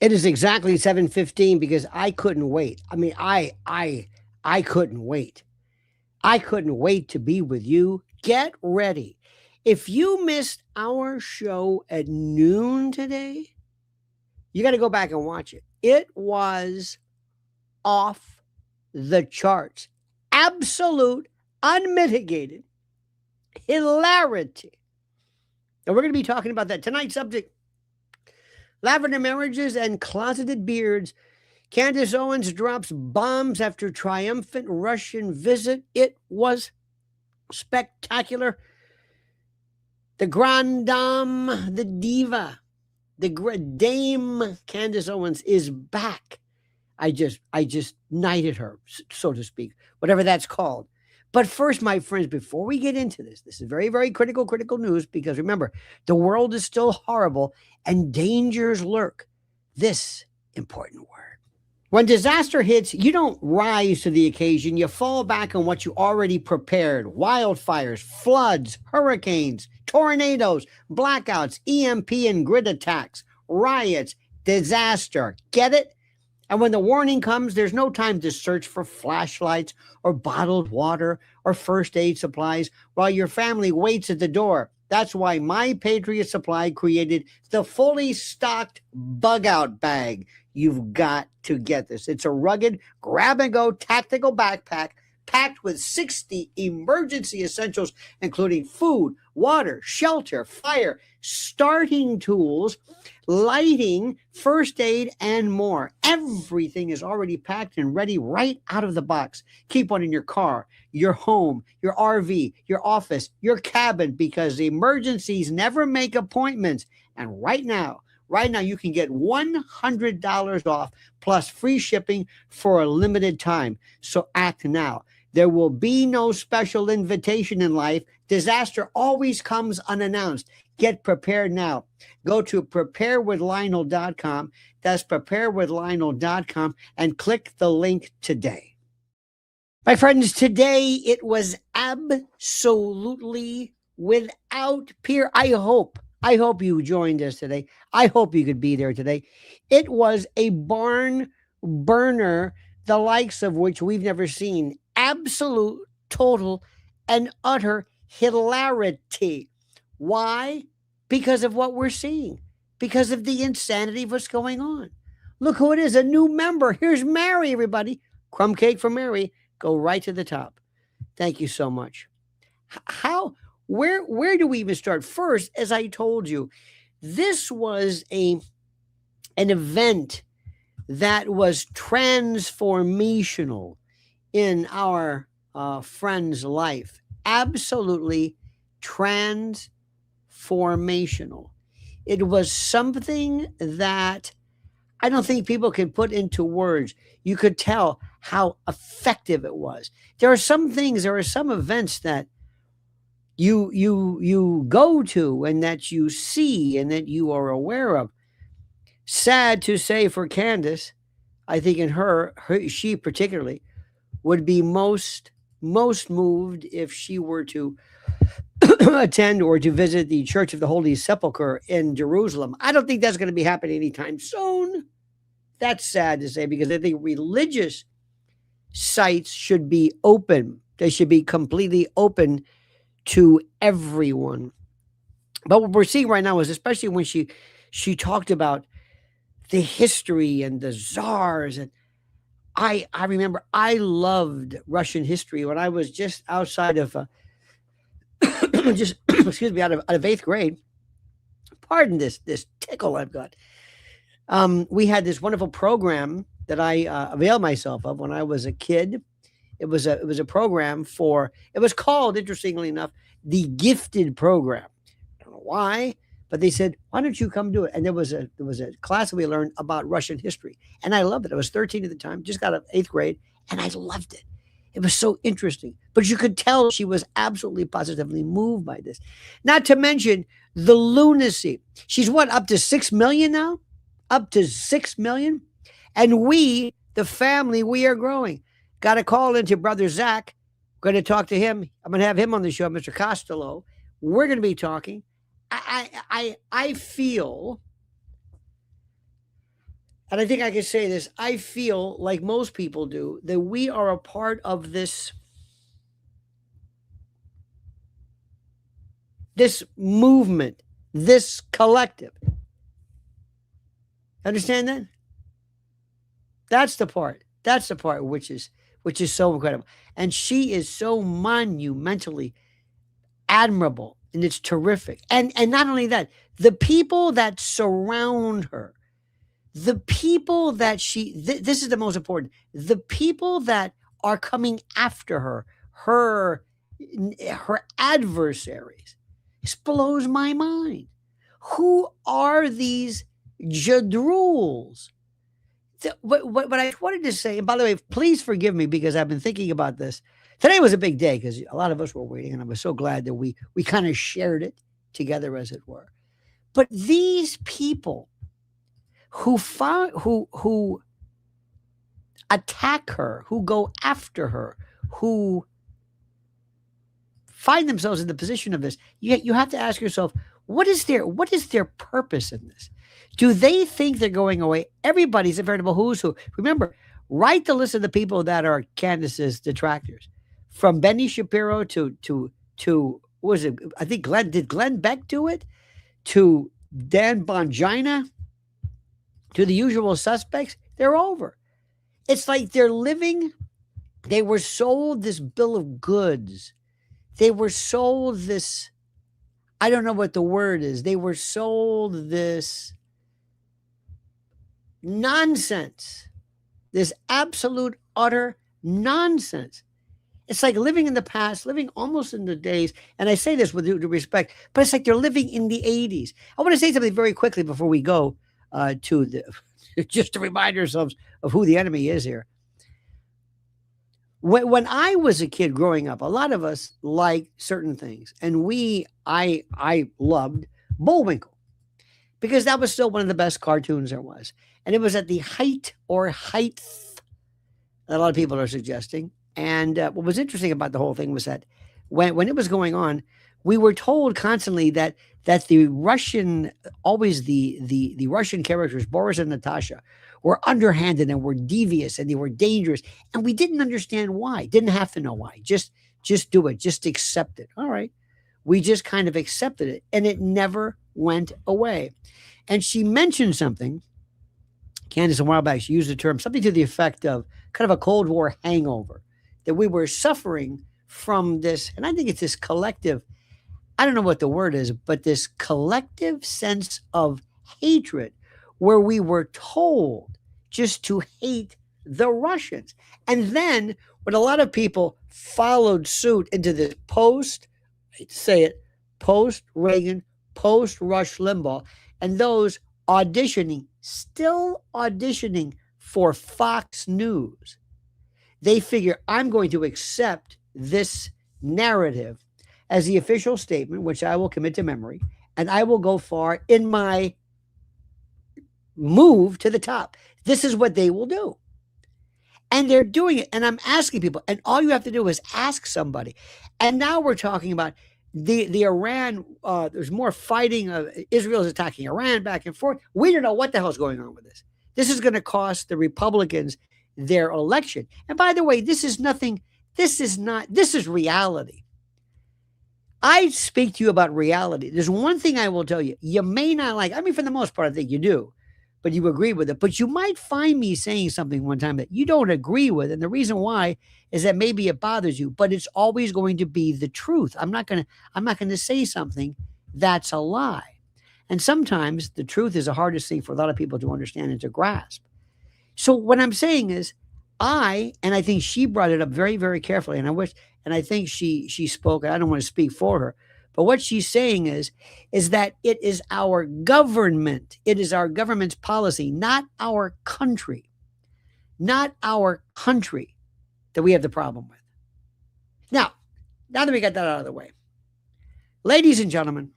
It is exactly 7:15 because I couldn't wait. I mean, I couldn't wait. I couldn't wait to be with you. Get ready. If you missed our show at noon today, you got to go back and watch it. It was off the charts. Absolute, unmitigated hilarity. And we're going to be talking about that. Tonight's subject: lavender marriages and closeted beards. Candace Owens drops bombs after triumphant Russian visit. It was spectacular. The Grande Dame, the diva, the Dame Candace Owens is back. I just knighted her, so to speak, whatever that's called. But first, my friends, before we get into this is very, very critical news, because remember, the world is still horrible and dangers lurk. This important word. When disaster hits, you don't rise to the occasion. You fall back on what you already prepared. Wildfires, floods, hurricanes, tornadoes, blackouts, EMP and grid attacks, riots, disaster. Get it? And when the warning comes, there's no time to search for flashlights or bottled water or first aid supplies while your family waits at the door. That's why My Patriot Supply created the fully stocked bug out bag. You've got to get this. It's a rugged, grab-and-go tactical backpack packed with 60 emergency essentials, including food, water, shelter, fire, starting tools, lighting, first aid, and more. Everything is already packed and ready right out of the box. Keep one in your car, your home, your RV, your office, your cabin, because emergencies never make appointments. And right now, you can get $100 off plus free shipping for a limited time. So act now. There will be no special invitation in life. Disaster always comes unannounced. Get prepared now. Go to preparewithlionel.com. That's preparewithlionel.com and click the link today. My friends, today it was absolutely without peer. I hope you joined us today. I hope you could be there today. It was a barn burner, the likes of which we've never seen. Absolute, total, and utter hilarity. Why? Because of what we're seeing. Because of the insanity of what's going on. Look who it is, a new member. Here's Mary, everybody. Crumb cake for Mary. Go right to the top. Thank you so much. Where do we even start? First, as I told you, this was an event that was transformational in our friend's life. Absolutely transformational. It was something that I don't think people can put into words. You could tell how effective it was. There are some events that you go to and that you see and that you are aware of. Sad to say for Candace, I think in she particularly would be most moved if she were to attend or to visit the Church of the Holy Sepulchre in Jerusalem. I don't think that's going to be happening anytime soon. That's sad to say, because I think religious sites should be open. They should be completely open to everyone. But what we're seeing right now is, especially when she talked about the history and the czars, and I remember I loved Russian history when I was just outside of just excuse me, out of eighth grade. Pardon this tickle I've got. We had this wonderful program that I availed myself of when I was a kid. It was a program it was called, interestingly enough, the Gifted Program. I don't know why, but they said, why don't you come do it? And there was a class that we learned about Russian history. And I loved it. I was 13 at the time, just got out of eighth grade, and I loved it. It was so interesting. But you could tell she was absolutely positively moved by this. Not to mention the lunacy. She's up to 6 million now? Up to 6 million? And we, the family, we are growing. Got a call into Brother Zach. Going to talk to him. I'm going to have him on the show, Mr. Costello. We're going to be talking. I feel And I think I can say this. I feel like most people do that we are a part of this movement, this collective. Understand that? That's the part. That's the part which is so incredible. And she is so monumentally admirable and it's terrific. And not only that, the people that surround her, the people that this is the most important, the people that are coming after her, her adversaries. This blows my mind. Who are these jadruls? What I wanted to say, and by the way, please forgive me because I've been thinking about this. Today was a big day because a lot of us were waiting, and I was so glad that we kind of shared it together, as it were. But these people who attack her, who go after her, who find themselves in the position of this, you have to ask yourself, what is their purpose in this? Do they think they're going away? Everybody's a veritable who's who. Remember, write the list of the people that are Candace's detractors, from Benny Shapiro to what was it? I think Glenn Beck do it? To Dan Bongina, to the usual suspects. They're over. It's like they're living. They were sold this bill of goods. They were sold this. I don't know what the word is. They were sold this nonsense, this absolute, utter nonsense. It's like living in the past, living almost in the days. And I say this with due respect, but it's like they're living in the 80s. I want to say something very quickly before we go to the, just to remind ourselves of who the enemy is here. When I was a kid growing up, a lot of us liked certain things, and I loved Bullwinkle because that was still one of the best cartoons there was, and it was at the height that a lot of people are suggesting. And what was interesting about the whole thing was that when it was going on, we were told constantly that the Russian, always the Russian characters, Boris and Natasha, were underhanded and were devious and they were dangerous. And we didn't understand why. Didn't have to know why. Just do it. Just accept it. All right. We just kind of accepted it. And it never went away. And she mentioned something, Candace, a while back, she used the term, something to the effect of kind of a Cold War hangover, that we were suffering from this. And I think it's this collective, I don't know what the word is, but this collective sense of hatred where we were told just to hate the Russians. And then when a lot of people followed suit into this post Reagan, post Rush Limbaugh, and those still auditioning for Fox News, they figure I'm going to accept this narrative as the official statement, which I will commit to memory, and I will go far in my move to the top. This is what they will do. And they're doing it. And I'm asking people, and all you have to do is ask somebody. And now we're talking about the Iran, there's more fighting. Israel is attacking Iran back and forth. We don't know what the hell's going on with this. This is going to cost the Republicans their election. And by the way, this is reality. I speak to you about reality. There's one thing I will tell you. You may not like, I mean, for the most part, I think you do, but you agree with it. But you might find me saying something one time that you don't agree with. And the reason why is that maybe it bothers you, but it's always going to be the truth. I'm not going to say something that's a lie. And sometimes the truth is the hardest thing for a lot of people to understand and to grasp. So what I'm saying is, and I think she brought it up very, very carefully. And I think she spoke, and I don't want to speak for her, but what she's saying is that it is our government, it is our government's policy, not our country that we have the problem with. Now that we got that out of the way, ladies and gentlemen,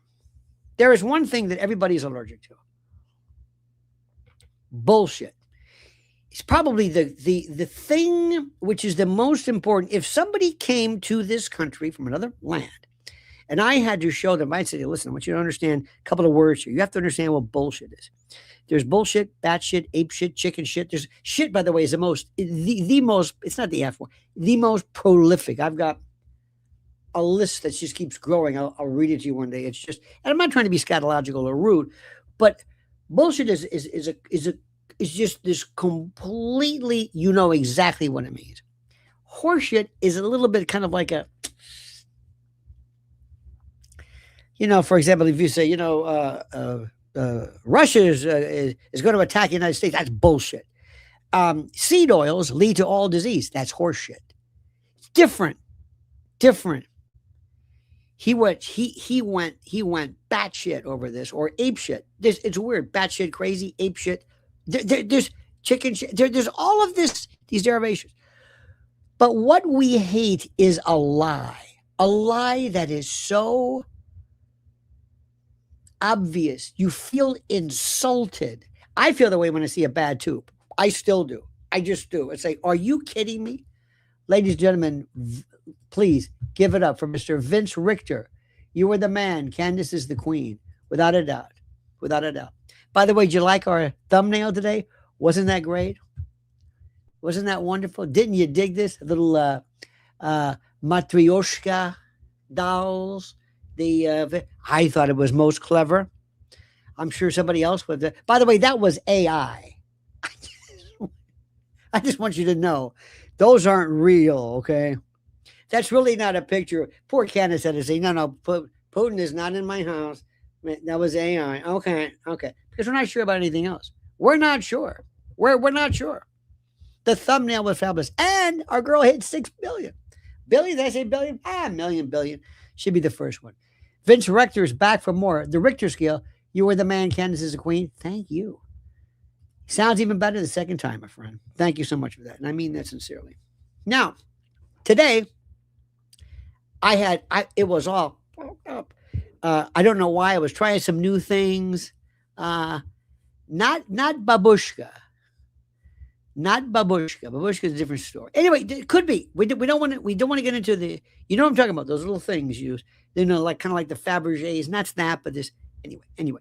there is one thing that everybody's allergic to. Bullshit. It's probably the thing which is the most important. If somebody came to this country from another land And I had to show them, I'd say, listen, I want you to understand a couple of words here. You have to understand what bullshit is. There's bullshit, batshit, ape shit, chicken shit. There's shit, by the way, is the most, it's not the F word, the most prolific. I've got a list that just keeps growing. I'll read it to you one day. It's just, and I'm not trying to be scatological or rude, but bullshit is just this completely, you know exactly what it means. Horseshit is a little bit kind of like a, for example, if you say, Russia is going to attack the United States, that's bullshit. Seed oils lead to all disease. That's horseshit. It's different. He went batshit over this, or ape shit. It's weird. Batshit crazy, ape shit. There's chicken shit. There's all of these derivations. But what we hate is a lie that is so obvious. You feel insulted. I feel the way when I see a bad tube. I still do. I just do. It's like, are you kidding me? Ladies and gentlemen, please give it up for Mr. Vince Richter. You were the man. Candace is the queen. Without a doubt. Without a doubt. By the way, did you like our thumbnail today? Wasn't that great? Wasn't that wonderful? Didn't you dig this? Little matryoshka dolls. I thought it was most clever. I'm sure somebody else would. By the way, that was AI. I just want you to know, those aren't real, okay? That's really not a picture. Poor Candace had to say, no, Putin is not in my house. That was AI. Okay. Because we're not sure about anything else. We're not sure. We're not sure. The thumbnail was fabulous. And our girl hit 6 billion. Billion, did I say billion? Billion. Should be the first one. Vince Richter is back for more. The Richter scale. You were the man. Candace is the queen. Thank you. Sounds even better the second time, my friend. Thank you so much for that. And I mean that sincerely. Now, today, it was all up. I don't know why. I was trying some new things. Not babushka. Not babushka. Babushka is a different story. Anyway, it could be. We don't want to get into the, you know what I'm talking about, those little things used. Like kind of like the Fabergés, not Snap, but this. Anyway.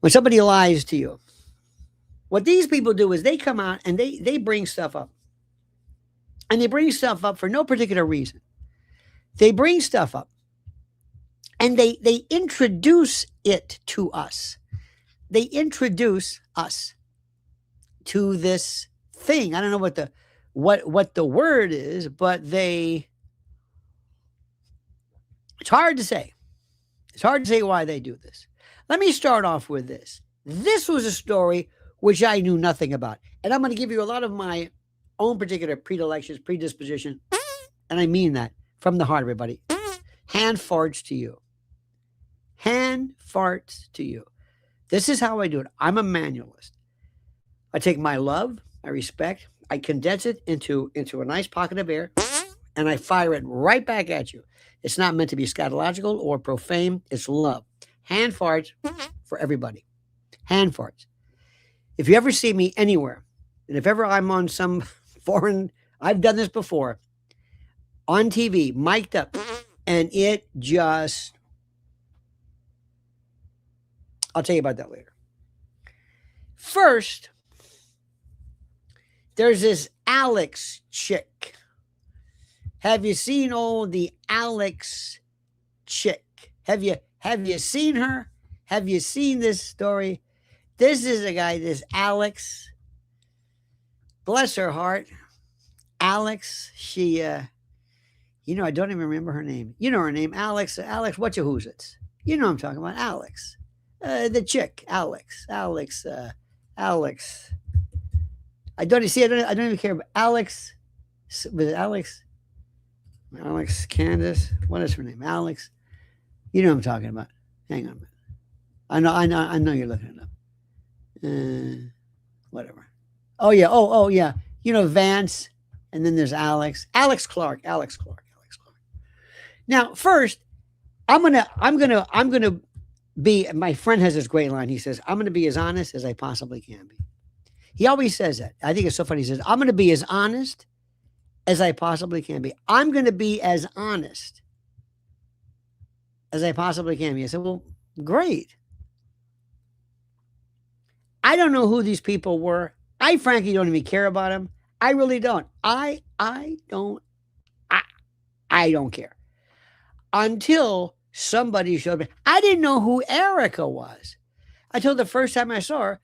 When somebody lies to you, what these people do is they come out and they bring stuff up. And they bring stuff up for no particular reason. They bring stuff up and they introduce it to us. They introduce us to this thing. I don't know what the word is, but it's hard to say. It's hard to say why they do this. Let me start off with this. This was a story which I knew nothing about. And I'm going to give you a lot of my own particular predilections, predisposition. And I mean that from the heart, everybody. Hand farts to you. Hand farts to you. This is how I do it. I'm a manualist. I take my love, I respect, I condense it into a nice pocket of air, and I fire it right back at you. It's not meant to be scatological or profane. It's love. Hand farts for everybody. Hand farts. If you ever see me anywhere, and if ever I'm on some foreign, I've done this before, on TV, mic'd up, and it just, I'll tell you about that later. First, there's this Alex chick. Have you seen the Alex chick? Have you seen her? Have you seen this story? This is a guy, this Alex. Bless her heart. Alex, she, I don't even remember her name. You know her name, Alex, whatcha-who's-its. You know what I'm talking about, Alex. The chick, Alex. I don't even care about Alex. Was it Alex? Alex, Candace. What is her name? Alex. You know what I'm talking about. Hang on a minute. I know you're looking it up. Whatever. Oh yeah. Oh yeah. Vance, and then there's Alex. Alex Clark. Now, first, I'm gonna be. My friend has this great line. He says, "I'm gonna be as honest as I possibly can be." He always says that. I think it's so funny. He says, "I'm gonna be as honest as I possibly can be. I'm going to be as honest as I possibly can be. I said, well, great. I don't know who these people were. I frankly don't even care about them. I really don't. I don't care. Until somebody showed me. I didn't know who Erica was until the first time I saw her,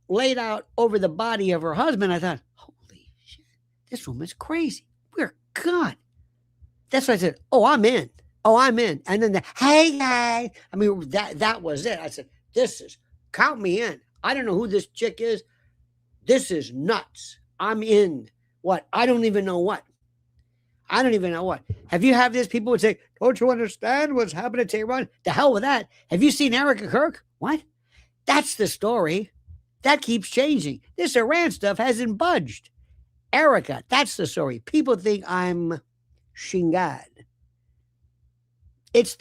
laid out over the body of her husband. I thought, holy shit, this woman's crazy. We're God. That's what I said. Oh, I'm in. And then hey guys. I mean, that was it. I said, count me in. I don't know who this chick is. This is nuts. I'm in. What? I don't even know what. Have you had this? People would say, don't you understand what's happening to Iran? The hell with that. Have you seen Erica Kirk? What? That's the story. That keeps changing. This Iran stuff hasn't budged. Erica, that's the story. People think I'm Shingad. It's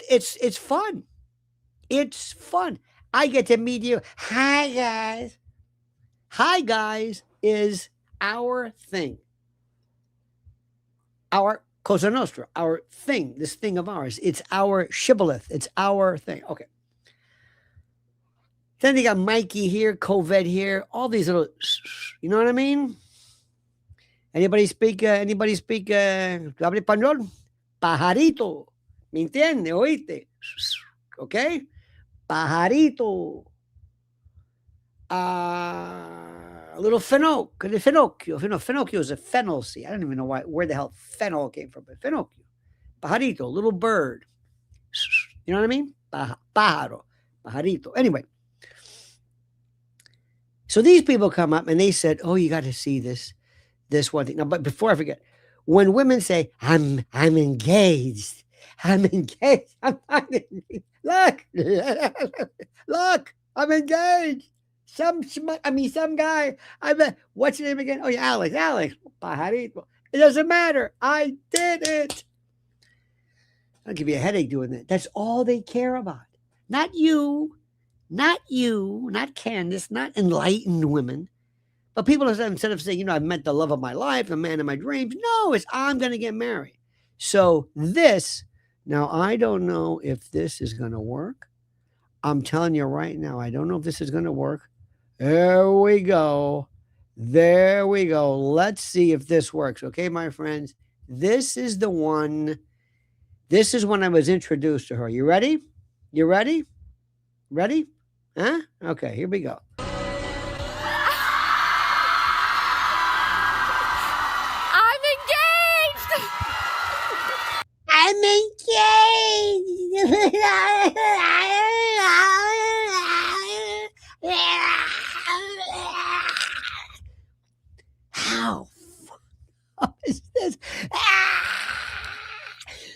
fun. It's fun. I get to meet you. Hi, guys. Hi, guys is our thing. Our Cosa Nostra, our thing, this thing of ours. It's our shibboleth. It's our thing. Okay. Then they got Mikey here, COVID here, all these little, you know what I mean? Anybody speak habla español? Pajarito. ¿Me entiende? ¿Oíste? Okay? Pajarito. A little Finocchio. Finocchio is a fennel seed. I don't even know where the hell fennel came from, but Finocchio. Pajarito, little bird. You know what I mean? Pájaro. Pajarito. Anyway. So these people come up and they said, oh, you got to see this one thing. Now, but before I forget, when women say, I'm engaged. I'm engaged. Look, I'm engaged. Some guy. What's your name again? Oh, yeah, Alex. Pajarito. It doesn't matter. I did it. I'll give you a headache doing that. That's all they care about. Not you, not Candace, not enlightened women. But people, instead of saying, I've met the love of my life, the man of my dreams. No, it's I'm going to get married. So now I don't know if this is going to work. I'm telling you right now, I don't know if this is going to work. There we go. Let's see if this works. Okay, my friends. This is the one. This is when I was introduced to her. You ready? Ready? Huh? Okay, here we go. I'm engaged. How fuck is this?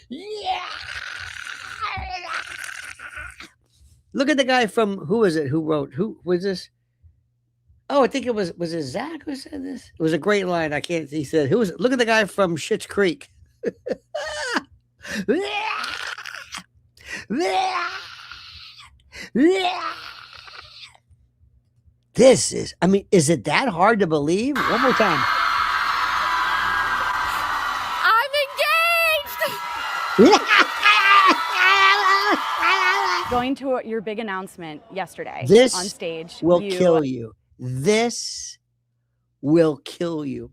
Yeah. Look at the guy from, who was it? Who was this? Oh, I think it was it Zach who said this? It was a great line. He said, who was it? Look at the guy from Schitt's Creek. This is, is it that hard to believe? One more time. I'm engaged. Going to your big announcement yesterday on stage. Will kill you. This will kill you.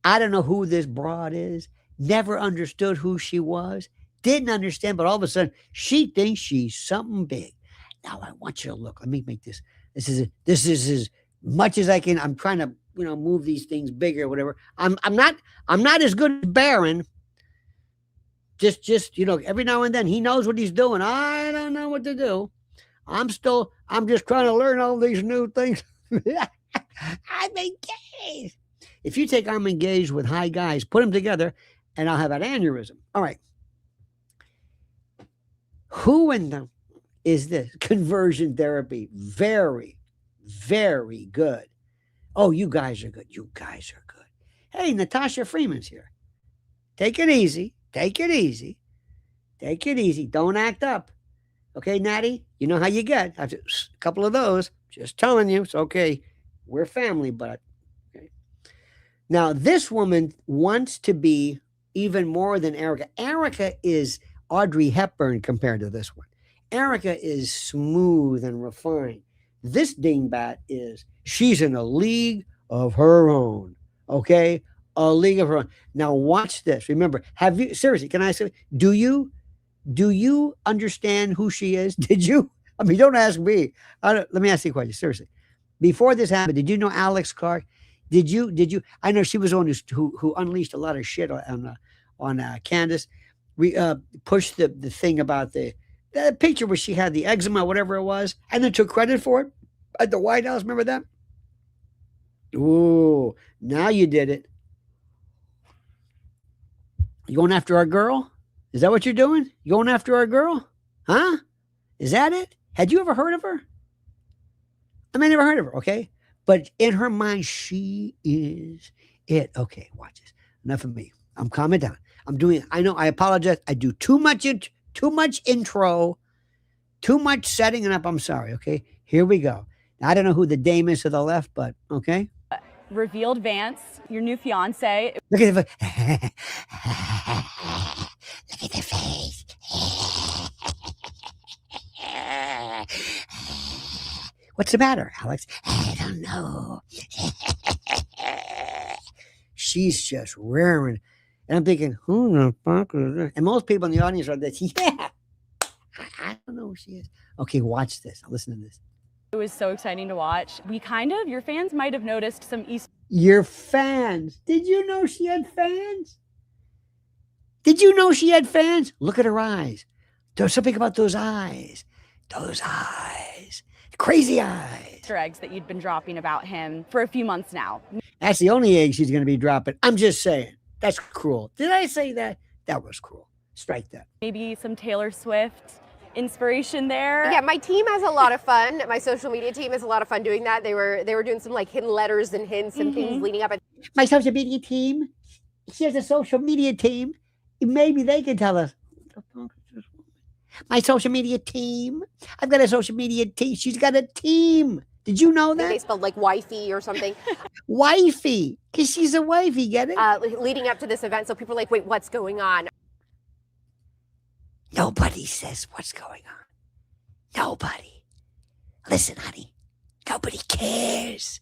I don't know who this broad is. Never understood who she was. Didn't understand, but all of a sudden she thinks she's something big. Now I want you to look. Let me make this. This is as much as I can. I'm trying to, move these things bigger or whatever. I'm not as good as Baron. Just, every now and then he knows what he's doing. I don't know what to do. I'm just trying to learn all these new things. I'm engaged. If you take I'm engaged with high guys, put them together, and I'll have an aneurysm. All right. Who in them is this? Conversion therapy. Very, very good. Oh, you guys are good. Hey, Natasha Freeman's here. Take it easy. Don't act up. Okay, Natty? You know how you get. A couple of those. Just telling you. It's okay. We're family, but okay. Now, this woman wants to be even more than Erica. Erica is Audrey Hepburn compared to this one. Erica is smooth and refined. This dingbat she's in a league of her own. Okay? A league of her own. Now, watch this. Remember, seriously, can I say, do you understand who she is? Did you? I mean, don't ask me. Let me ask you a question. Seriously. Before this happened, did you know Alex Clark? Did you? I know she was the one who unleashed a lot of shit on Candace. We pushed the thing about the picture where she had the eczema, whatever it was, and then took credit for it at the White House. Remember that? Ooh, now you did it. You going after our girl? Is that what you're doing? You going after our girl? Huh? Is that it? Had you ever heard of her? I mean, I never heard of her, okay? But in her mind, she is it. Okay, watch this. Enough of me. I'm calming down. I know, I apologize. I do too much intro, too much setting it up. I'm sorry, okay? Here we go. Now, I don't know who the dame is to the left, but okay. Revealed Vance, your new fiance. Look at the look at the face. What's the matter, Alex? I don't know. She's just raring. And I'm thinking, who the fuck is this? And most people in the audience are this, yeah. I don't know who she is. Okay, watch this. Listen to this. It was so exciting to watch. Your fans might have noticed some Your fans. Did you know she had fans? Did you know she had fans? Look at her eyes. There's something about those eyes. Those eyes. Crazy eyes. Easter eggs that you'd been dropping about him for a few months now. That's the only egg she's going to be dropping. I'm just saying. That's cruel. Did I say that? That was cruel. Strike that. Maybe some Taylor Swift inspiration there. Yeah, my team has a lot of fun. My social media team has a lot of fun doing that. They were doing some like hidden letters and hints and things leading up. My social media team. She has a social media team. Maybe they can tell us. My social media team. I've got a social media team. She's got a team. Did you know that? They spelled like wifey or something. Wifey, because she's a wifey, get it? Leading up to this event. So people are like, wait, what's going on? Nobody says what's going on. Nobody. Listen, honey. Nobody cares.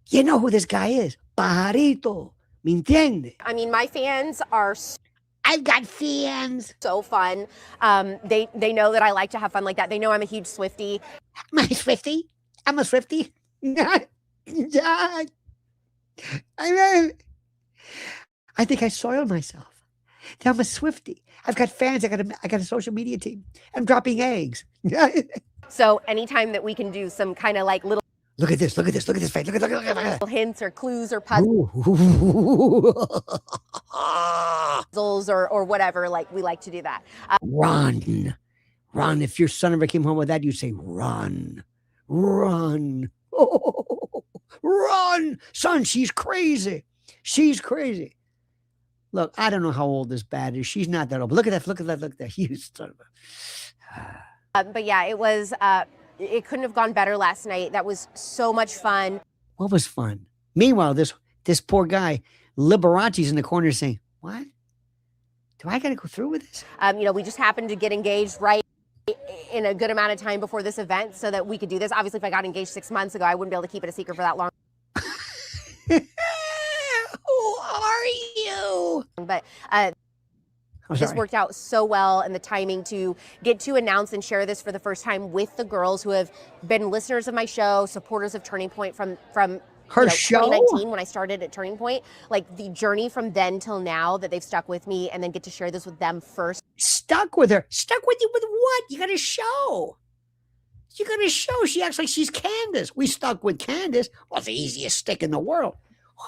You know who this guy is. Pajarito. ¿Me entiende? I mean, my fans are I've got fans. so fun. They know that I like to have fun like that. They know I'm a huge Swiftie. Am I a Swiftie? I'm a Swiftie. I think I soiled myself. I'm a Swiftie. I've got fans. I got a social media team. I'm dropping eggs. So anytime that we can do some kind of like little Look at this face. Look at hints or clues or puzzles or whatever, like we like to do that. Run. If your son ever came home with that, you'd say, run. Oh, run. Son, she's crazy. Look, I don't know how old this bat is. She's not that old. But look at that. You son of a... But yeah, it was... it couldn't have gone better last night. That was so much fun. What was fun? Meanwhile, this poor guy, Liberace's in the corner saying, what? Do I got to go through with this? We just happened to get engaged right in a good amount of time before this event so that we could do this. Obviously, if I got engaged 6 months ago, I wouldn't be able to keep it a secret for that long. Who are you? But this worked out so well, and the timing to get to announce and share this for the first time with the girls who have been listeners of my show, supporters of Turning Point from her show 2019 when I started at Turning Point, like the journey from then till now that they've stuck with me, and then get to share this with them first. Stuck with her? Stuck with you with what? You got to show. She acts like she's Candace. We stuck with Candace. Well, the easiest stick in the world.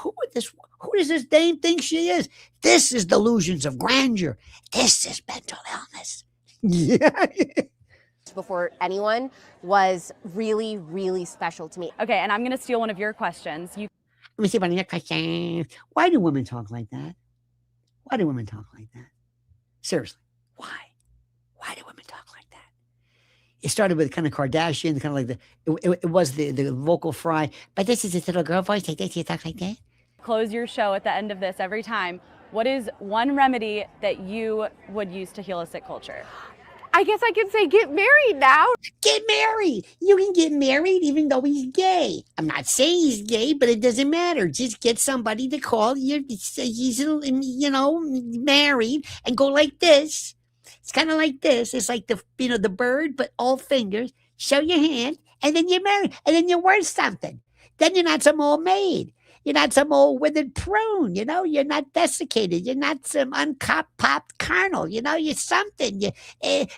Who does this dame think she is? This is delusions of grandeur. This is mental illness. Yeah. Before anyone was really, really special to me. Okay, and I'm going to steal one of your questions. Let me see about your question. Why do women talk like that? Seriously, why? Why do women talk like that? It started with kind of Kardashian, kind of like it was the vocal fry. But this is this little girl voice like this. You talk like that. close your show at the end of this every time. What is one remedy that you would use to heal a sick culture? I guess I can say get married now. Get married. You can get married even though he's gay. I'm not saying he's gay, but it doesn't matter. Just get somebody to call you. He's, married and go like this. It's kind of like this. It's like the bird, but all fingers. Show your hand, and then you're married, and then you're worth something. Then you're not some old maid. You're not some old withered prune, You're not desiccated. You're not some unpopped kernel. You're something.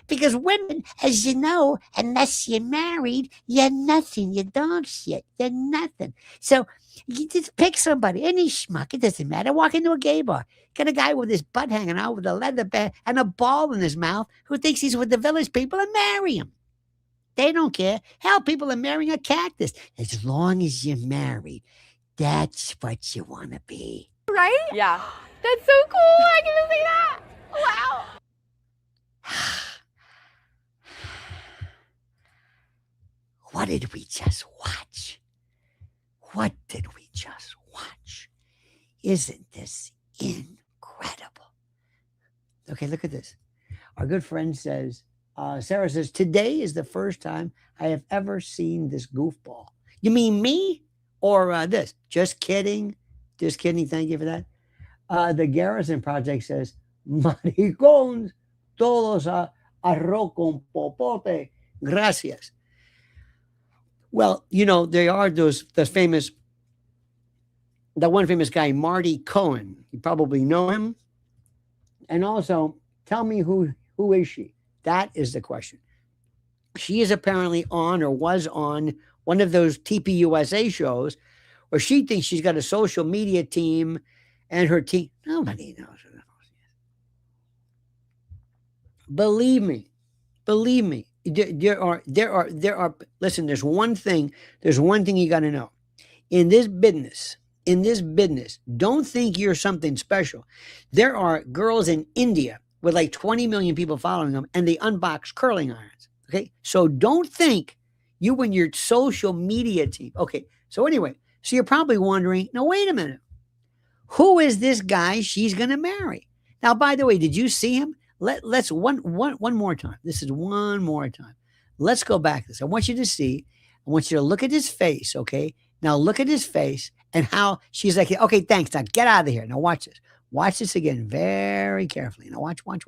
Because women, as you know, unless you're married, you're nothing. You're dog shit. You're nothing. So you just pick somebody, any schmuck. It doesn't matter. Walk into a gay bar. Get a guy with his butt hanging out with a leather band and a ball in his mouth who thinks he's with the village people and marry him. They don't care. Hell, people are marrying a cactus. As long as you're married. That's what you want to be. Right? Yeah. That's so cool. I get to see that. Wow. What did we just watch? What did we just watch? Isn't this incredible? Okay, look at this. Our good friend says, Sarah says, today is the first time I have ever seen this goofball. You mean me? Or this? Just kidding. Just kidding. Thank you for that. The Garrison Project says, maricones, todos a arroz con popote. Gracias. Well, there are the one famous guy, Marty Cohen. You probably know him. And also, tell me who is she? That is the question. She is apparently on or was on one of those TPUSA shows where she thinks she's got a social media team and her team. Nobody knows who the hell she is. Believe me. There are, listen, there's one thing you got to know. In this business, don't think you're something special. There are girls in India with like 20 million people following them and they unbox curling irons. Okay. So don't think you and your social media team. Okay. So anyway, so you're probably wondering, now, wait a minute. Who is this guy she's going to marry? Now, by the way, did you see him? Let's one more time. This is one more time. Let's go back to this. I want you to look at his face. Okay. Now look at his face and how she's like, okay, thanks. Now get out of here. Now watch this. Watch this again very carefully. Now watch. Look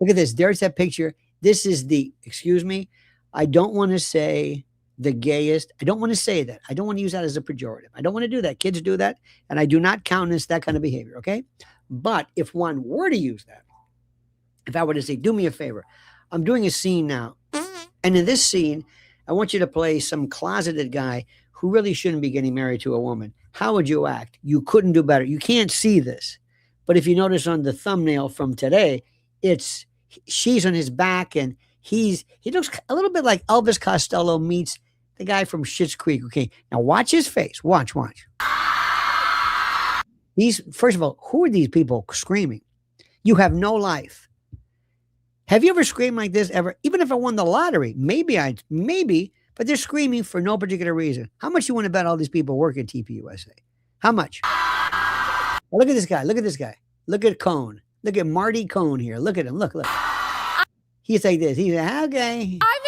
at this. There's that picture. This is excuse me. I don't want to say the gayest. I don't want to say that. I don't want to use that as a pejorative. I don't want to do that. Kids do that. And I do not countenance that kind of behavior. Okay. But if one were to use that, if I were to say, do me a favor, I'm doing a scene now. And in this scene, I want you to play some closeted guy who really shouldn't be getting married to a woman. How would you act? You couldn't do better. You can't see this. But if you notice on the thumbnail from today, she's on his back and he looks a little bit like Elvis Costello meets the guy from Schitt's Creek. Okay, now watch his face. Watch. First of all, who are these people screaming? You have no life. Have you ever screamed like this ever? Even if I won the lottery, maybe, but they're screaming for no particular reason. How much you want to bet all these people work at TPUSA? How much? Well, look at this guy. Look at Cohn. Look at Marty Cohn here. Look at him. Look. He's like this. He's like, okay. I'm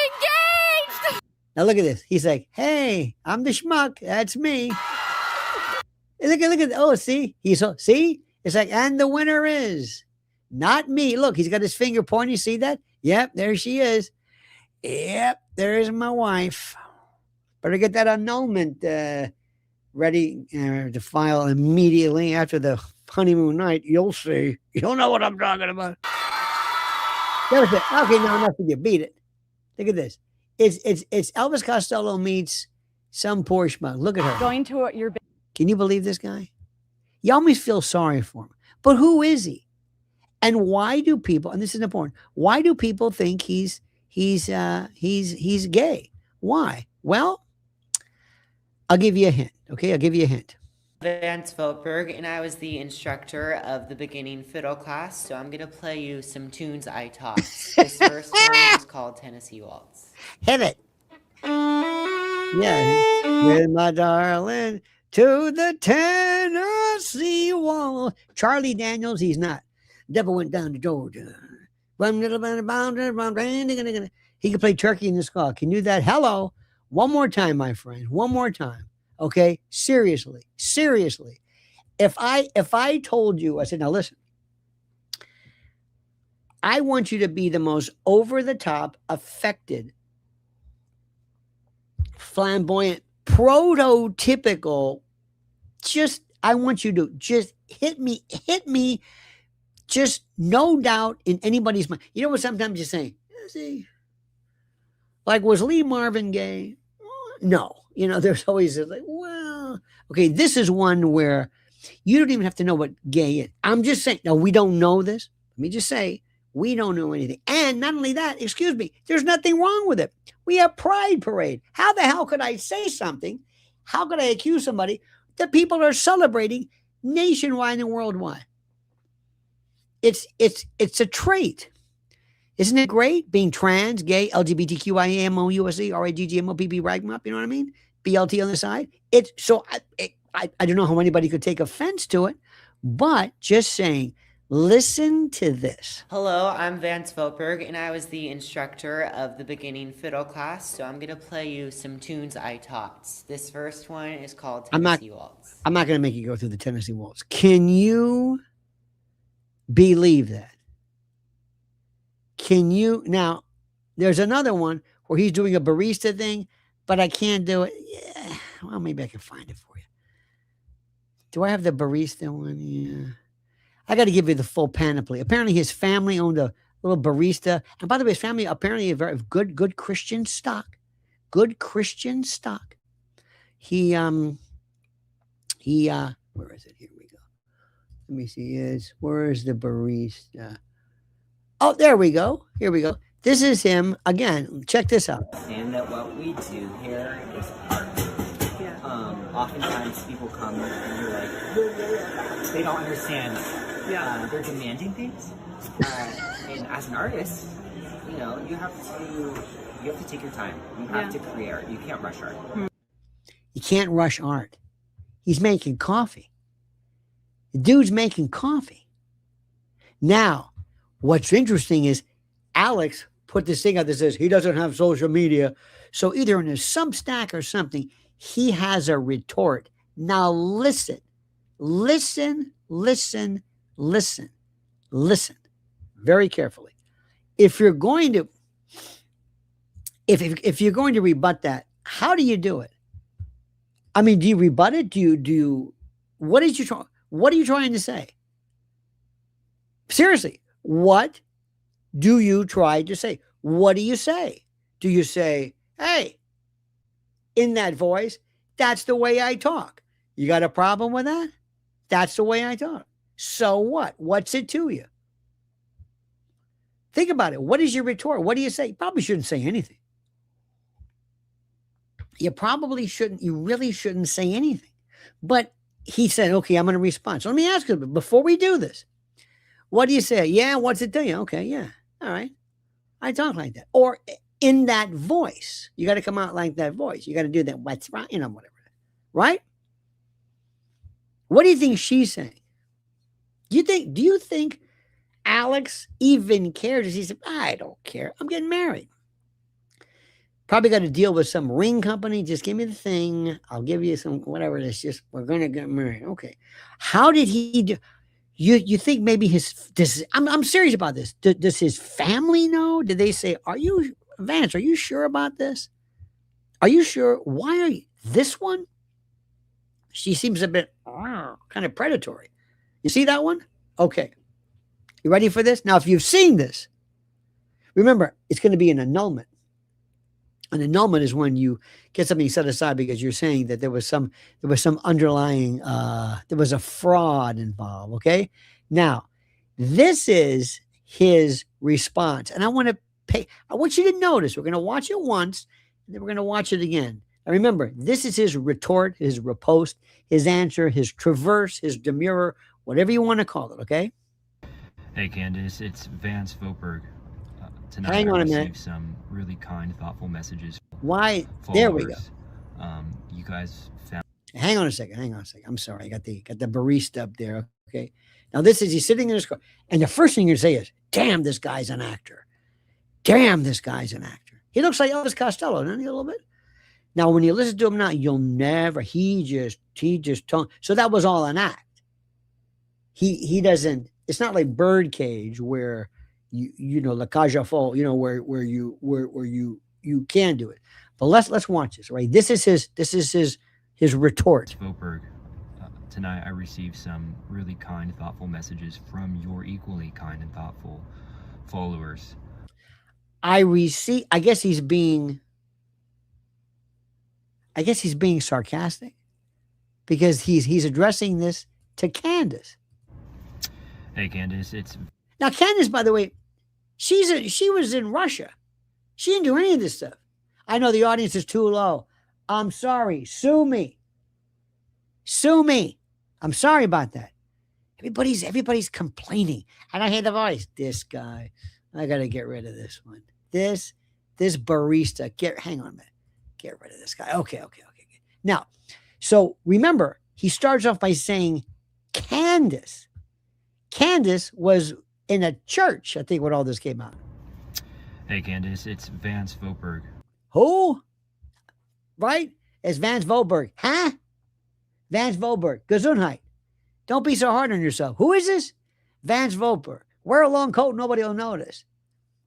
engaged. Now look at this. He's like, hey, I'm the schmuck. That's me. Look at. Oh, see? See? It's like, and the winner is not me. Look, he's got his finger pointing. You see that? Yep, there she is. Yep, there's my wife. Better get that annulment ready to file immediately after the honeymoon night. You'll see. You'll know what I'm talking about. Okay, now enough of you. Beat it. Look at this. It's Elvis Costello meets some poor schmuck. Look at her. Going to your. Can you believe this guy? You always feel sorry for him. But who is he? And why do people? And this is important. Why do people think he's gay? Why? Well, I'll give you a hint. Okay, I'll give you a hint. Vance Veltberg, and I was the instructor of the beginning fiddle class, so I'm going to play you some tunes I taught. This first one is called Tennessee Waltz. Hit it. Yeah, with my darling to the Tennessee wall. Charlie Daniels, he's not. Devil went down to Georgia. He can play Turkey in the Skull. Can you do that? Hello. One more time, my friend. One more time. Okay? Seriously. Seriously. If I told you, I said, now listen, I want you to be the most over-the-top, affected, flamboyant, prototypical, I want you to just hit me, just no doubt in anybody's mind. You know what sometimes you say? See, like, was Lee Marvin gay? No. You know, there's always like, well, okay, this is one where you don't even have to know what gay is. I'm just saying, no, we don't know this. Let me just say, we don't know anything. And not only that, excuse me, there's nothing wrong with it. We have Pride Parade. How the hell could I say something? How could I accuse somebody that people are celebrating nationwide and worldwide? It's a trait. Isn't it great? Being trans, gay, LGBTQIAMOUSE, RAGGMOPP, ragmop, you know what I mean? BLT on the side. I don't know how anybody could take offense to it, but just saying, listen to this. Hello, I'm Vance Vopberg, and I was the instructor of the beginning fiddle class, so I'm going to play you some tunes I taught. This first one is called Tennessee Waltz. I'm not going to make you go through the Tennessee Waltz. Can you believe that? Can you? Now, there's another one where he's doing a barista thing, but I can't do it. Yeah, well, maybe I can find it for you. Do I have the barista one? Yeah. I got to give you the full panoply. Apparently, his family owned a little barista. And by the way, his family apparently a very good Christian stock. Good Christian stock. He where is it? Here we go. Let me see. Where's the barista? Oh, there we go. Here we go. This is him again. Check this out. And that what we do here is art. Yeah. Oftentimes people come and you're like, they don't understand. Yeah. They're demanding things. And as an artist, you know, you have to take your time. You have to create art. You can't rush art. You can't rush art. He's making coffee. The dude's making coffee. Now, what's interesting is Alex put this thing out that says he doesn't have social media. So either in his Substack or something, he has a retort. Now listen very carefully. If you're going to, if you're going to rebut that, how do you do it? I mean, do you rebut it? Do you, what are you trying to say? Seriously, what do you try to say? What do you say? Do you say, hey, in that voice, that's the way I talk. You got a problem with that? That's the way I talk. So what? What's it to you? Think about it. What is your retort? What do you say? You probably shouldn't say anything. You really shouldn't say anything. But he said, okay, I'm going to respond. So let me ask you, before we do this, what do you say? Yeah, what's it to you? Okay, yeah. All right. I talk like that. Or in that voice. You got to come out like that voice. You got to do that. What's right? You know, whatever. Right? What do you think she's saying? Do you think Alex even cares? He said, I don't care. I'm getting married. Probably got to deal with some ring company. Just give me the thing. I'll give you some, whatever it is. Just, we're going to get married. Okay. How did he do? You think maybe I'm serious about this. Does his family know? Did they say, Vance, are you sure about this? Are you sure? Why are you, this one? She seems a bit kind of predatory. You see that one? Okay. You ready for this? Now, if you've seen this, remember, it's going to be an annulment. An annulment is when you get something set aside because you're saying that there was some underlying, there was a fraud involved. Okay. Now, this is his response. And I want you to notice, we're going to watch it once, and then we're going to watch it again. Now remember, this is his retort, his riposte, his answer, his traverse, his demurrer, whatever you want to call it. Okay. Hey Candace, it's Vance Vopberg. Tonight Hang on I a minute. received some really kind, thoughtful messages. Why? Followers. There we go. You guys found. Hang on a second. Hang on a second. I'm sorry. I got the barista up there. Okay. Now he's sitting in his car, and the first thing you say is, "Damn, this guy's an actor. Damn, this guy's an actor." He looks like Elvis Costello, doesn't he, a little bit? Now, when you listen to him now, you'll never. He just told. So that was all an act. He doesn't. It's not like Birdcage where you know La Cage aux Folles, you know where you can do it. But let's watch this. Right. This is his retort. Voberg, tonight I received some really kind, thoughtful messages from your equally kind and thoughtful followers. I guess he's being sarcastic because he's addressing this to Candace. Hey, Candace, Now Candace, by the way, she was in Russia. She didn't do any of this stuff. I know the audience is too low. I'm sorry. Sue me. I'm sorry about that. Everybody's complaining. And I hear the voice. This guy. I gotta get rid of this one. This barista. Hang on a minute. Get rid of this guy. Okay. Now, so remember, he starts off by saying Candace. Candace was in a church, I think, when all this came out. Hey, Candace, it's Vance Voberg. Who? Right? It's Vance Voberg. Huh? Vance Voberg. Gesundheit. Don't be so hard on yourself. Who is this? Vance Voberg. Wear a long coat, nobody will notice.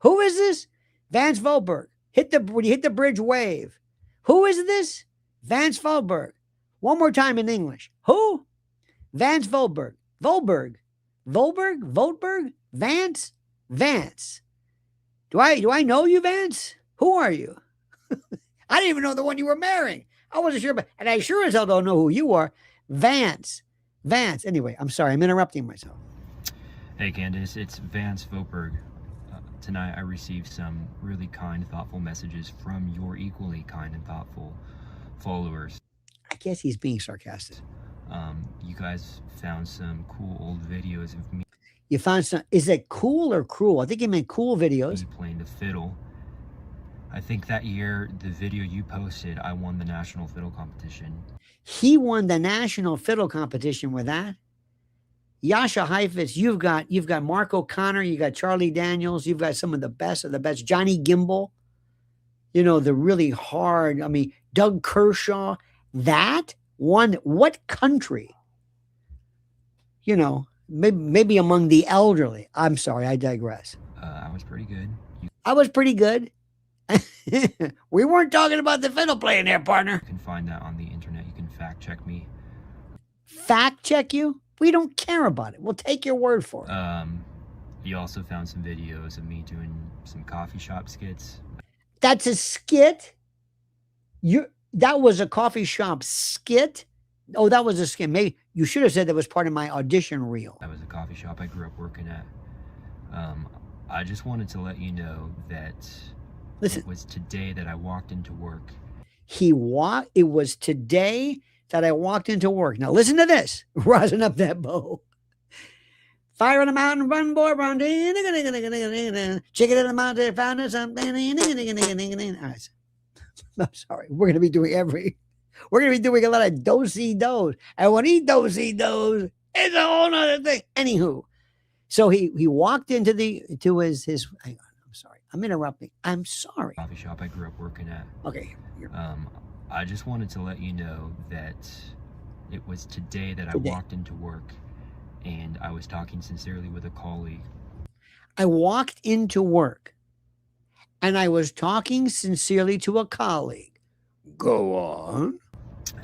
Who is this? Vance Voberg. When you hit the bridge, wave. Who is this? Vance Voberg. One more time in English. Who? Vance Voberg. Voberg. Vance? Vance. Do I know you, Vance? Who are you? I didn't even know the one you were marrying. I wasn't sure, and I sure as hell don't know who you are. Vance. Anyway, I'm sorry. I'm interrupting myself. Hey, Candace, it's Vance Voberg. Tonight I received some really kind, thoughtful messages from your equally kind and thoughtful followers. I guess he's being sarcastic. You guys found some cool old videos of me. You found some. Is it cool or cruel? I think he meant cool videos. Playing the fiddle. I think that year, the video you posted, I won the national fiddle competition. He won the national fiddle competition with that. Yasha Heifetz, you've got Mark O'Connor, you got Charlie Daniels, you've got some of the best. Johnny Gimbel, you know, the really hard. I mean, Doug Kershaw. That won. What country? You know, maybe among the elderly. I'm sorry, I digress. I was pretty good. I was pretty good. We weren't talking about the fiddle playing there, partner. You can find that on the internet. You can fact check me. Fact check you? We don't care about it. We'll take your word for it. You also found some videos of me doing some coffee shop skits. That's a skit? That was a coffee shop skit? Oh, that was a skit. Maybe you should have said that was part of my audition reel. That was a coffee shop I grew up working at. I just wanted to let you know that Listen, it was today that I walked into work. It was today that I walked into work. Now listen to this. Rising up that bow. Fire on the mountain, run, boy, run. Chicken in the mountain, found something. All right. I'm sorry. We're gonna be doing a lot of do-si-dos. And when he do-si-dos, it's a whole nother thing. Anywho. So he walked into his hang on, I'm sorry. I'm interrupting. I'm sorry. Coffee shop I grew up working at. Okay. I just wanted to let you know that it was today that I walked into work and I was talking sincerely with a colleague. I walked into work and I was talking sincerely to a colleague. Go on.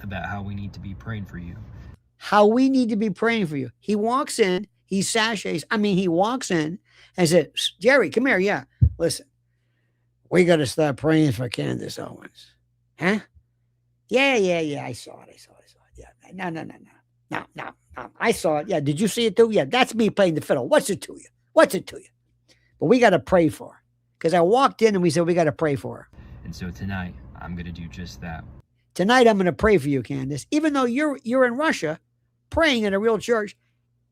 About how we need to be praying for you. How we need to be praying for you. He walks in, he walks in and said, Jerry, come here. Yeah, listen, we got to start praying for Candace Owens. Huh? Yeah. I saw it. Yeah. No. I saw it. Yeah. Did you see it too? Yeah. That's me playing the fiddle. What's it to you? But we got to pray for her. Because I walked in and we said, we got to pray for her. And so tonight, I'm going to do just that. Tonight, I'm going to pray for you, Candace. Even though you're in Russia praying in a real church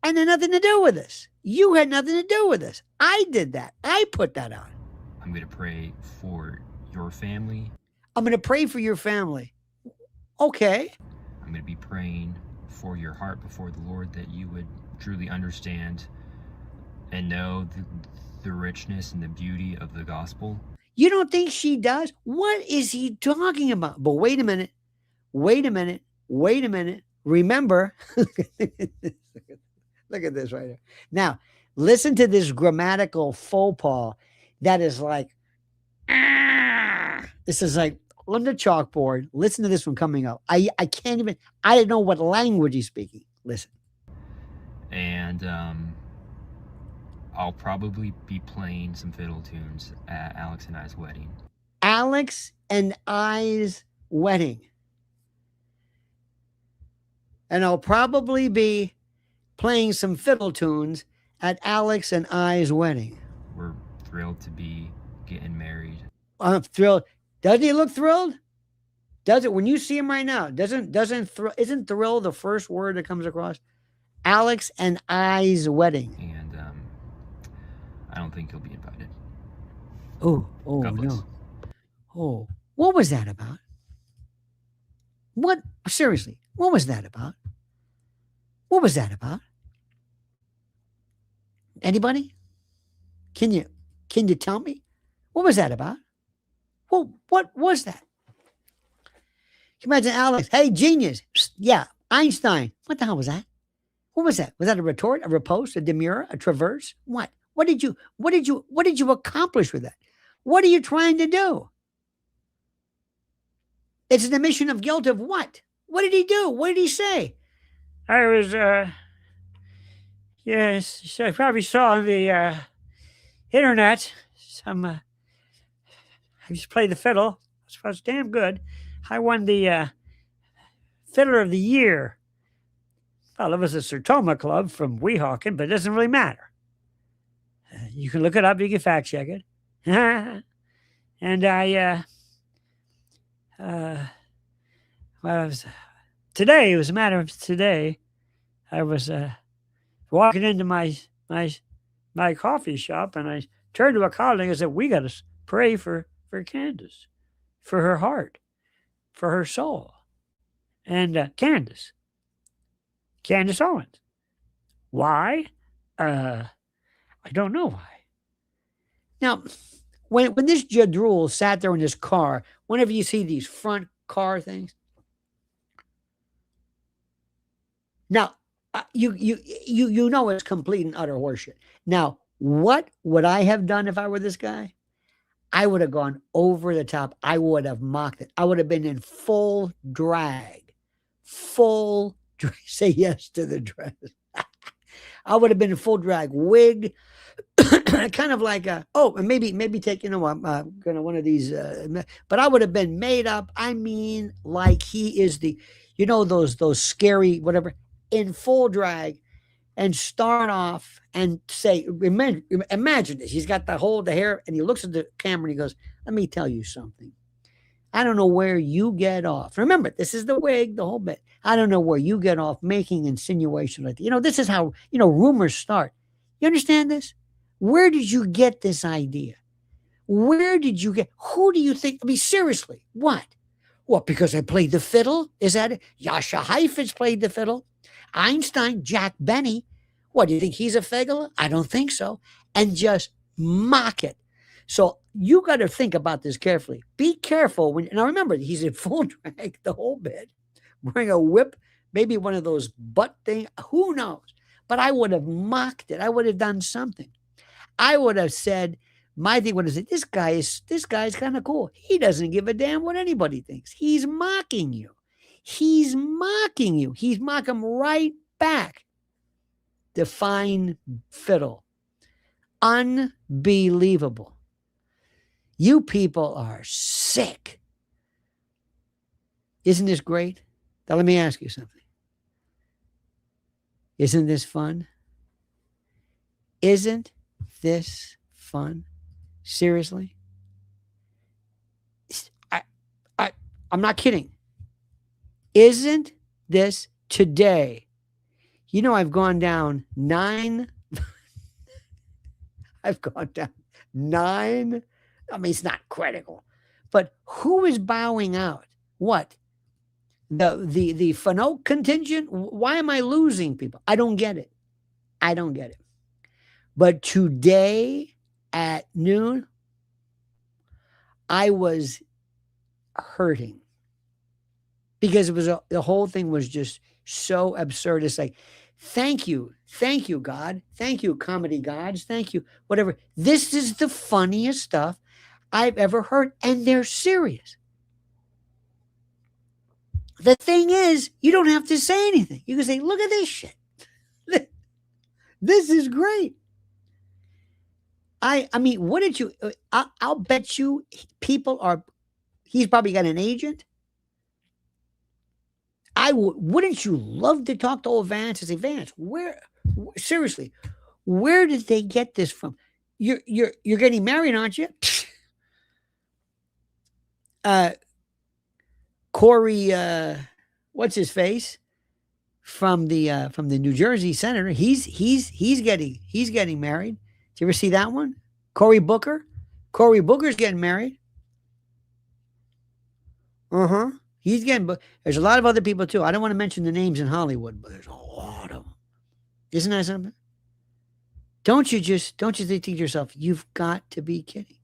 and had nothing to do with this. You had nothing to do with this. I did that. I put that on. I'm going to pray for your family. I'm going to pray for your family. Okay. I'm I'm going to be praying for your heart before the Lord, that you would truly understand and know the richness and the beauty of the gospel. You don't think she does? What is he talking about? But wait a minute. Wait a minute. Wait a minute. Remember, look at this right here. Now, listen to this grammatical faux pas that is like, this is like on the chalkboard. Listen to this one coming up. I can't even, I don't know what language he's speaking. Listen. And I'll probably be playing some fiddle tunes at Alex and I's wedding. Alex and I's wedding. And I'll probably be playing some fiddle tunes at Alex and I's wedding. We're thrilled to be getting married. I'm thrilled. Doesn't he look thrilled? Does it? When you see him right now, isn't thrill the first word that comes across? Alex and I's wedding. And I don't think he'll be invited. Oh God bless. no. Oh, what was that about? What? Seriously, what was that about? What was that about? Anybody? Can you tell me? What was that about? Well, what was that? Can you imagine Alex? Hey, genius. Yeah, Einstein. What the hell was that? What was that? Was that a retort, a riposte, a demurrer, a traverse? What? What did you accomplish with that? What are you trying to do? It's an admission of guilt of what? What did he do? What did he say? I was, yes, I probably saw on the internet some, I used to play the fiddle. It was damn good. I won the Fiddler of the Year. Well, it was a Sertoma club from Weehawken, but it doesn't really matter. You can look it up. You can fact check it. And I, well, today, it was a matter of today, I was walking into my coffee shop, and I turned to a colleague and said, we got to pray for Candace, for her heart, for her soul. And Candace Owens. Why? I don't know why. Now, when this jadrul sat there in his car, whenever you see these front car things, now you know it's complete and utter horseshit. Now, what would I have done if I were this guy? I would have gone over the top. I would have mocked it. I would have been in full drag. Say yes to the dress. I would have been in full drag, wig, kind of like and maybe take one of these, but I would have been made up. I mean, like he is those scary whatever, in full drag, and start off and say, imagine this. He's got the hair, and he looks at the camera and he goes, "Let me tell you something. I don't know where you get off. Remember, this is the wig, the whole bit. I don't know where you get off making insinuation like that. This is how, rumors start. You understand this? Where did you get this idea? Who do you think? I mean, seriously, what? What, because I played the fiddle? Is that it? Yasha Heifetz played the fiddle. Einstein, Jack Benny. What, do you think he's a fiddler? I don't think so. And just mock it. So you got to think about this carefully. Be careful. Now remember, he's in full drag the whole bit, wearing a whip, maybe one of those butt things. Who knows? But I would have mocked it. I would have done something. I would have said, my thing would have said, this guy's kind of cool. He doesn't give a damn what anybody thinks. He's mocking you. He's mocking you. He's mocking right back. Define fiddle. Unbelievable. You people are sick. Isn't this great? Now let me ask you something. Isn't this fun? Isn't this fun? Seriously? I'm not kidding. Isn't this today? I've gone down 9. I've gone down 9. I mean, it's not critical. But who is bowing out? What? the Fanoke contingent. Why am I losing people? I don't get it. I don't get it. But today at noon, I was hurting because it was the whole thing was just so absurd. It's like, thank you, God, thank you, comedy gods, thank you, whatever. This is the funniest stuff I've ever heard, and they're serious. The thing is, you don't have to say anything. You can say, look at this shit. This is great. I mean, what did you, I'll bet you people are, he's probably got an agent. Wouldn't you love to talk to old Vance and say, Vance, seriously, where did they get this from? You're getting married, aren't you? Corey, what's his face from the New Jersey senator? He's getting married. Did you ever see that one? Cory Booker. Cory Booker's getting married. He's getting. There's a lot of other people too. I don't want to mention the names in Hollywood, but there's a lot of them. Isn't that something? Don't you think to yourself, you've got to be kidding?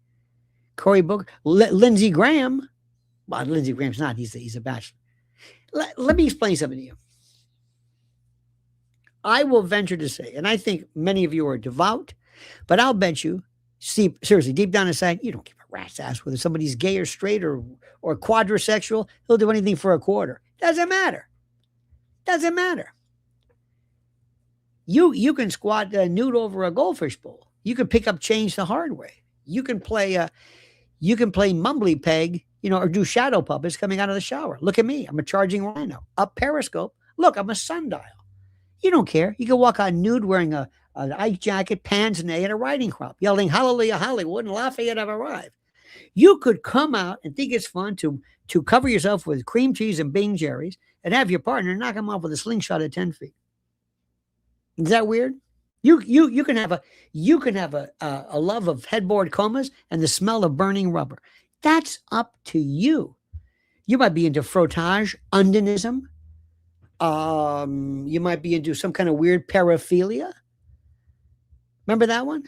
Cory Booker, Lindsey Graham. Well, Lindsey Graham's not. He's a bachelor. Let me explain something to you. I will venture to say, and I think many of you are devout, but I'll bet you, seriously, deep down inside, you don't give a rat's ass whether somebody's gay or straight or quadrisexual. He'll do anything for a quarter. Doesn't matter. Doesn't matter. You can squat nude over a goldfish bowl. You can pick up change the hard way. You can play mumbly peg, or do shadow puppets coming out of the shower. Look at me. I'm a charging rhino. Up Periscope. Look, I'm a sundial. You don't care. You can walk out nude wearing an Ike jacket, pince nez, and a riding crop, yelling, Hallelujah, Hollywood, and Lafayette have arrived. You could come out and think it's fun to cover yourself with cream cheese and Bing Jerry's and have your partner knock him off with a slingshot at 10 feet. Is that weird? You can have a love of headboard comas and the smell of burning rubber. That's up to you. You might be into frottage, undonism. You might be into some kind of weird paraphilia. Remember that one?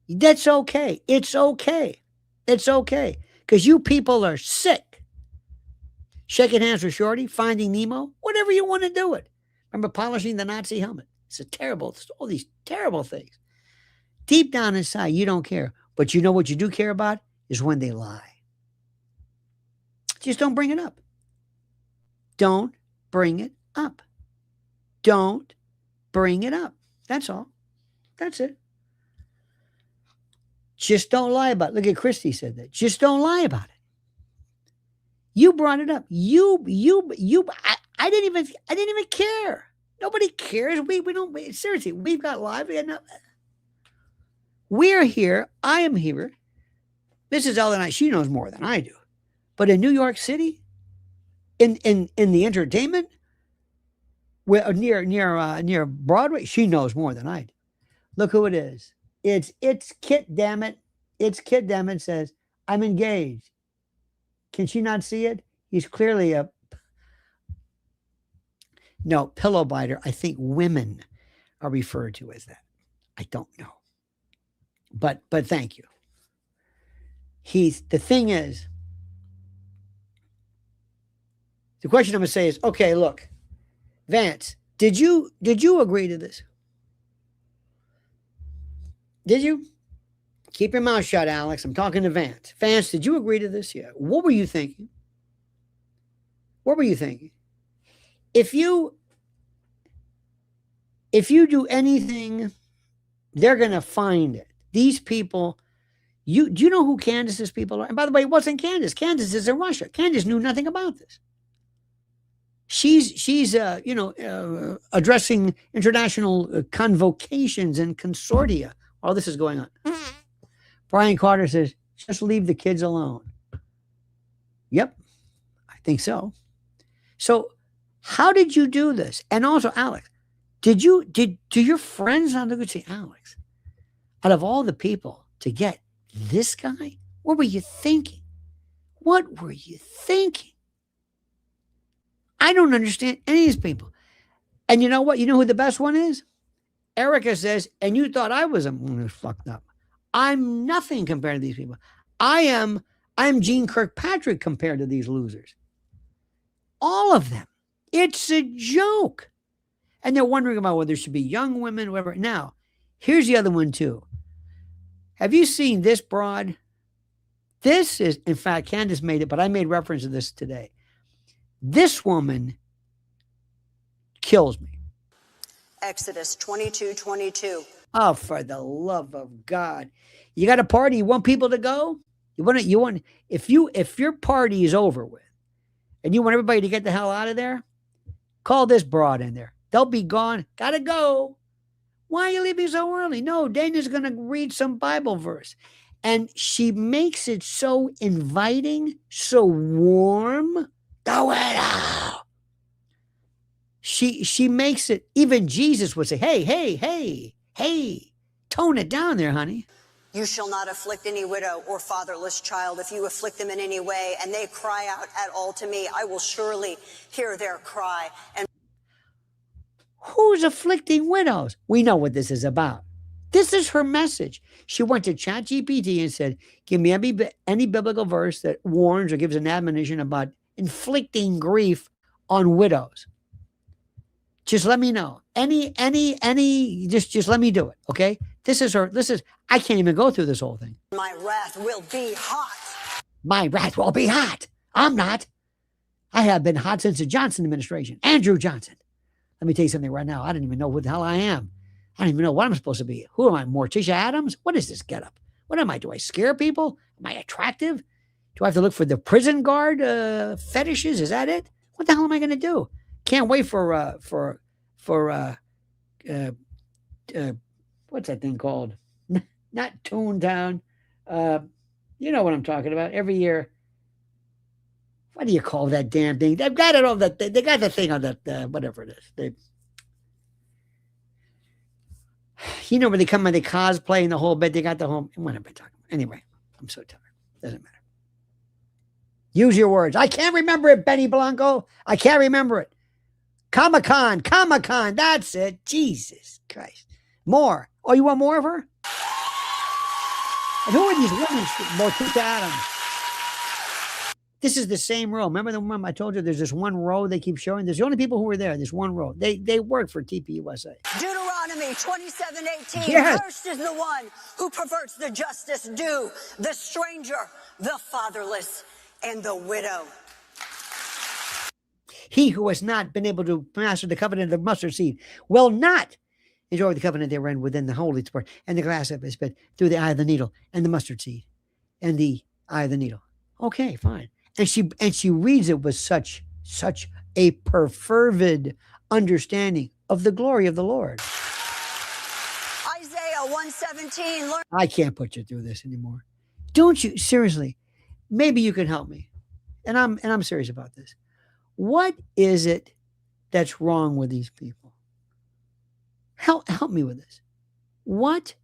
That's okay. It's okay. It's okay. Because you people are sick. Shaking hands with Shorty, Finding Nemo, whatever you want to do it. Remember polishing the Nazi helmet? It's all these terrible things. Deep down inside, you don't care. But you know what you do care about is when they lie. Just don't bring it up. Don't bring it up. Don't bring it up. That's all. That's it. Just don't lie about it. Look at Christy said that. Just don't lie about it. You brought it up. I didn't even care. Nobody cares. We don't, seriously, we've got live. We're here. I am here. Mrs. Ellen, she knows more than I do. But in New York City, in the entertainment, near Broadway, she knows more than I do. Look who it is. It's Kit, damn it. It's Kit, damn it, says, I'm engaged. Can she not see it? He's clearly no, pillow biter. I think women are referred to as that. I don't know. But thank you. The thing is, the question I'm going to say is, okay, look, Vance, did you agree to this? Did you? Keep your mouth shut, Alex. I'm talking to Vance. Vance, did you agree to this? Yeah. What were you thinking? What were you thinking? If you do anything, they're going to find it. These people, do you know who Candace's people are? And by the way, it wasn't Candace. Candace is in Russia. Candace knew nothing about this. She's addressing international convocations and consortia while this is going on. Brian Carter says, just leave the kids alone. Yep, I think so. So how did you do this? And also, Alex, do your friends not look and say, Alex, out of all the people to get this guy, what were you thinking? What were you thinking? I don't understand any of these people. And you know what? You know who the best one is? Erica says, and you thought I was fucked up. I'm nothing compared to these people. I'm Gene Kirkpatrick compared to these losers. All of them. It's a joke. And they're wondering about whether there should be young women, whatever. Now, here's the other one too. Have you seen this broad? This is, in fact, Candace made it, but I made reference to this today. This woman kills me. Exodus 22:22. Oh, for the love of God. You got a party, you want people to go? If your party is over with and you want everybody to get the hell out of there, call this broad in there. They'll be gone. Gotta go. Why are you leaving so early? No, Dana's going to read some Bible verse. And she makes it so inviting, so warm. Go it out. She makes it, even Jesus would say, hey, tone it down there, honey. You shall not afflict any widow or fatherless child. If you afflict them in any way, and they cry out at all to me, I will surely hear their cry. And who's afflicting widows? We know what this is about. This is her message. She went to ChatGPT and said, give me any biblical verse that warns or gives an admonition about inflicting grief on widows. Just let me know. Just let me do it. Okay. I can't even go through this whole thing. my wrath will be hot. My wrath will be hot. I'm not. I have been hot since the Johnson administration. Andrew Johnson. Let me tell you something right now. I don't even know who the hell I am. I don't even know what I'm supposed to be. Who am I? Morticia Adams? What is this getup? What am I? Do I scare people? Am I attractive? Do I have to look for the prison guard fetishes? Is that it? What the hell am I going to do? Can't wait for what's that thing called? Not Toontown. You know what I'm talking about. Every year. What do you call that damn thing? They've got it on that. They got the thing on that. Whatever it is. Where they come and they cosplay and the whole bit. They got the whole. What am I talking about? Anyway, I'm so tired. Doesn't matter. Use your words. I can't remember it, Benny Blanco. I can't remember it. Comic-Con. That's it. Jesus Christ. More. Oh, you want more of her? And who are these women? Morticia Adams. This is the same row. Remember the one I told you? There's this one row they keep showing. There's the only people who were there. This one row. They work for TPUSA. Deuteronomy 27:18. Yes. Cursed is the one who perverts the justice due, the stranger, the fatherless, and the widow. He who has not been able to master the covenant of the mustard seed will not enjoy the covenant they were in within the holy part and the glass of his bed through the eye of the needle and the mustard seed and the eye of the needle. Okay, fine. And she reads it with such a perfervid understanding of the glory of the Lord. Isaiah 1:17. I can't put you through this anymore. Don't you? Seriously. Maybe you can help me. And I'm serious about this. What is it that's wrong with these people? Help me with this. What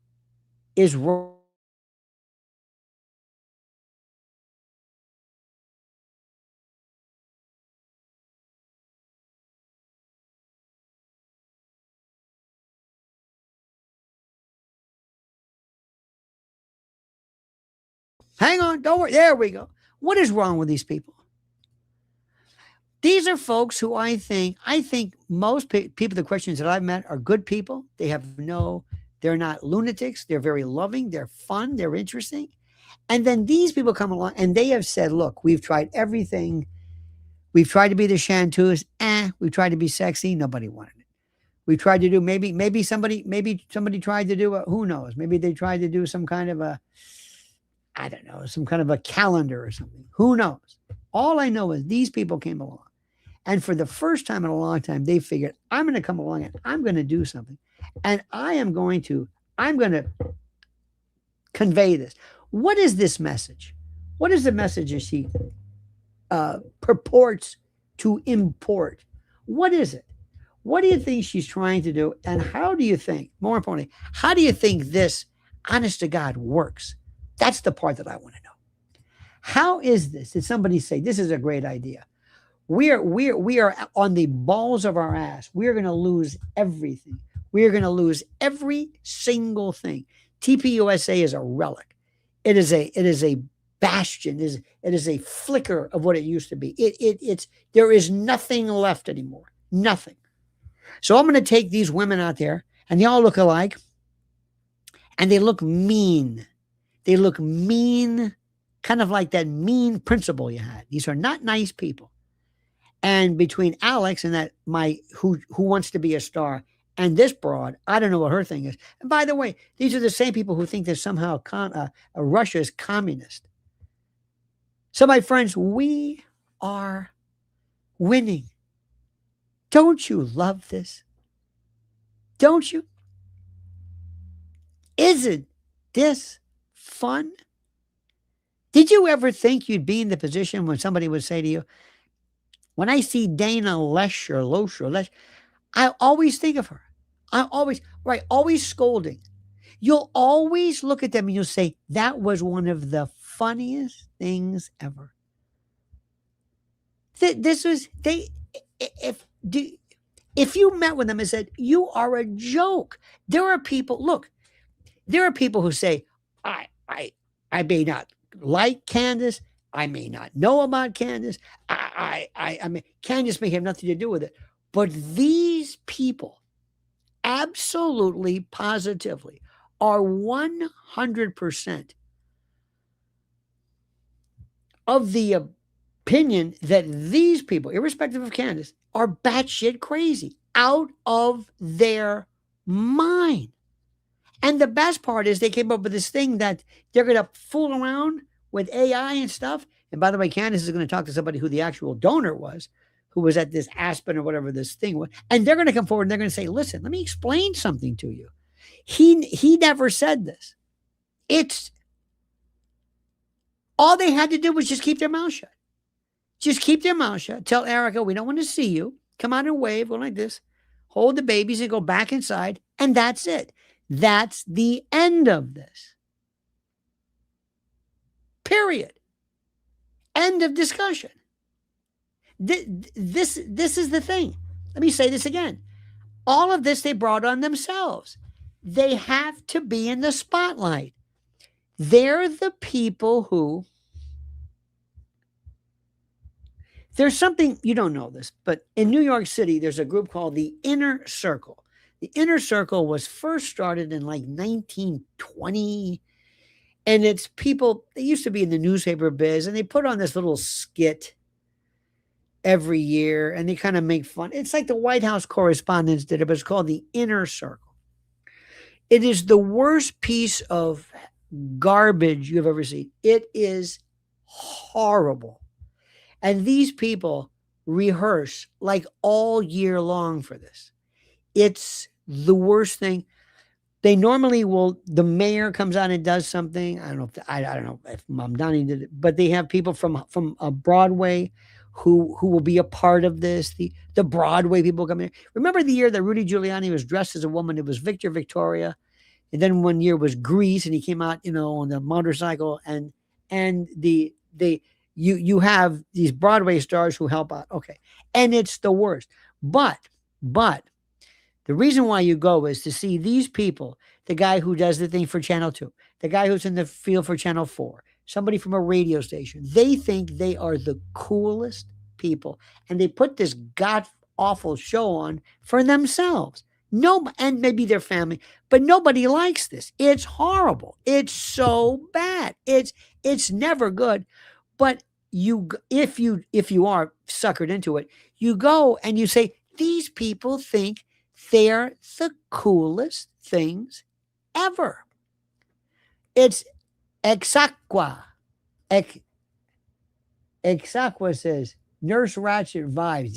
is wrong? Hang on, don't worry. There we go. What is wrong with these people? These are folks who I think most people, the Christians that I've met, are good people. They're not lunatics. They're very loving. They're fun. They're interesting. And then these people come along and they have said, look, we've tried everything. We've tried to be the Chanteuse. We've tried to be sexy. Nobody wanted it. We tried to do, maybe somebody tried to do who knows? Maybe they tried to do some kind of some kind of a calendar or something. Who knows? All I know is these people came along. And for the first time in a long time, they figured, I'm going to come along and I'm going to do something. And I'm going to convey this. What is this message? What is the message that she purports to import? What is it? What do you think she's trying to do? And how do you think, more importantly, how do you think this, honest to God, works? That's the part that I want to know. How is this? Did somebody say, this is a great idea? We are on the balls of our ass. We are going to lose everything. We are going to lose every single thing. TPUSA is a relic. It is a bastion. It is a flicker of what it used to be. There is nothing left anymore. Nothing. So I'm going to take these women out there, and they all look alike, and they look mean. They look mean, kind of like that mean principal you had. These are not nice people. And between Alex and that who wants to be a star and this broad, I don't know what her thing is. And by the way, these are the same people who think that somehow Russia is communist. So my friends, we are winning. Don't you love this? Don't you? Isn't this fun? Did you ever think you'd be in the position when somebody would say to you, when I see Dana Lesh, I always think of her. Always scolding. You'll always look at them and you'll say, that was one of the funniest things ever. If you met with them and said, you are a joke. There are people who say, I may not like Candace. I may not know about Candace. I mean, Candace may have nothing to do with it. But these people absolutely, positively are 100% of the opinion that these people, irrespective of Candace, are batshit crazy, out of their mind. And the best part is they came up with this thing that they're going to fool around with AI and stuff. And by the way, Candace is going to talk to somebody who the actual donor was, who was at this Aspen or whatever this thing was. And they're going to come forward and they're going to say, listen, let me explain something to you. He never said this. It's all they had to do was just keep their mouth shut. Just keep their mouth shut. Tell Erica, we don't want to see you. Come out and wave, go like this. Hold the babies and go back inside. And that's it. That's the end of this. Period. End of discussion. This is the thing. Let me say this again. All of this they brought on themselves. They have to be in the spotlight. They're the people who... There's something, you don't know this, but in New York City, there's a group called the Inner Circle. The Inner Circle was first started in like 1920. And it's people, they used to be in the newspaper biz, and they put on this little skit every year, and they kind of make fun. It's like the White House correspondents did it, but it's called the Inner Circle. It is the worst piece of garbage you've ever seen. It is horrible. And these people rehearse like all year long for this. It's the worst thing. They normally will, the mayor comes out and does something. I don't know if Mamdani did it, but they have people from Broadway who will be a part of this. The Broadway people come in. Remember the year that Rudy Giuliani was dressed as a woman? It was Victor Victoria. And then one year was Grease, and he came out, on the motorcycle, and you have these Broadway stars who help out. Okay. And it's the worst. But the reason why you go is to see these people, the guy who does the thing for Channel 2, the guy who's in the field for Channel 4, somebody from a radio station. They think they are the coolest people, and they put this god-awful show on for themselves. No, and maybe their family, but nobody likes this. It's horrible. It's so bad. It's never good. But if you are suckered into it, you go and you say, these people think they're the coolest things ever. It's Exaqua. Exaqua says, Nurse Ratched vibes.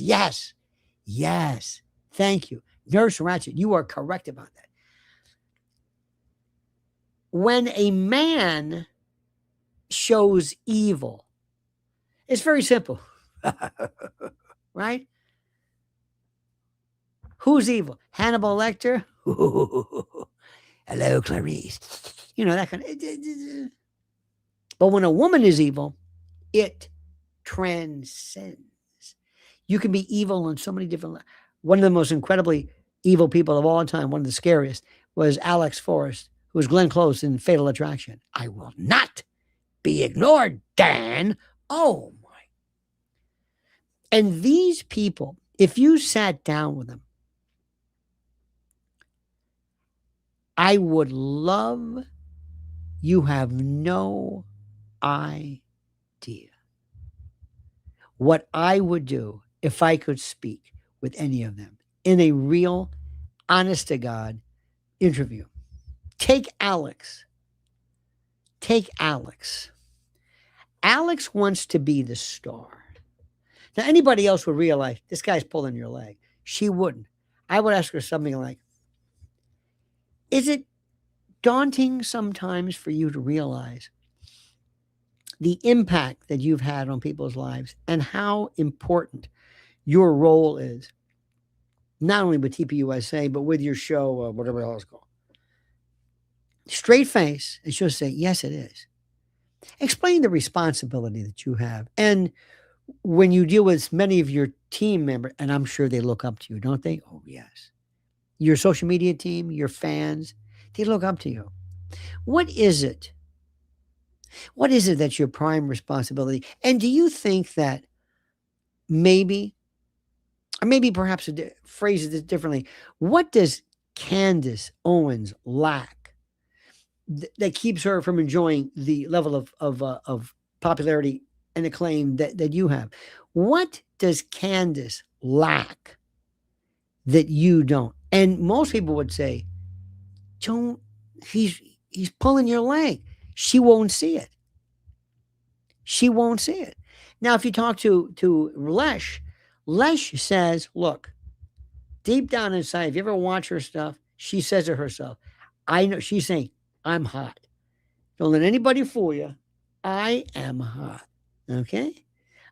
Yes. Thank you. Nurse Ratched, you are correct about that. When a man shows evil, it's very simple. Right? Who's evil? Hannibal Lecter? Hello, Clarice. That kind of... But when a woman is evil, it transcends. You can be evil on so many different. One of the most incredibly evil people of all time, one of the scariest, was Alex Forrest, who was Glenn Close in Fatal Attraction. I will not be ignored, Dan. Oh my. And these people, if you sat down with them, I would love, you have no idea what I would do if I could speak with any of them in a real, honest to God interview. Take Alex. Take Alex. Alex wants to be the star. Now, anybody else would realize this guy's pulling your leg. She wouldn't. I would ask her something like, is it daunting sometimes for you to realize the impact that you've had on people's lives and how important your role is, not only with TPUSA, but with your show, whatever the hell it's called? Straight face, and she'll say, yes, it is. Explain the responsibility that you have. And when you deal with many of your team members, and I'm sure they look up to you, don't they? Oh, yes. Your social media team, your fans, they look up to you. What is it? What is it that's your prime responsibility? And do you think that maybe, or maybe perhaps phrase it differently, what does Candace Owens lack that keeps her from enjoying the level of popularity and acclaim that you have? What does Candace lack that you don't? And most people would say, he's pulling your leg. She won't see it. She won't see it. Now, if you talk to Lesh says, look, deep down inside, if you ever watch her stuff, she says to herself, I know, she's saying, I'm hot. Don't let anybody fool you. I am hot. Okay?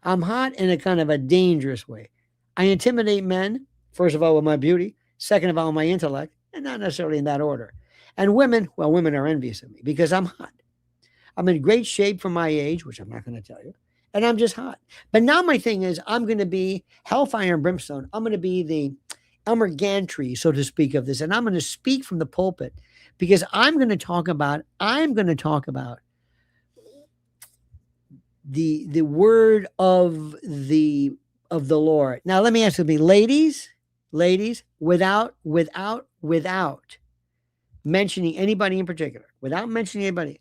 I'm hot in a kind of a dangerous way. I intimidate men, first of all, with my beauty, second of all, with my intellect, and not necessarily in that order. And women, well, women are envious of me because I'm hot. I'm in great shape for my age, which I'm not going to tell you, and I'm just hot. But now my thing is, I'm going to be hellfire and brimstone. I'm going to be the Elmer Gantry, so to speak, of this, and I'm going to speak from the pulpit because I'm going to talk about the word of the Lord. Now, let me ask you something, ladies, without mentioning anybody in particular, without mentioning anybody,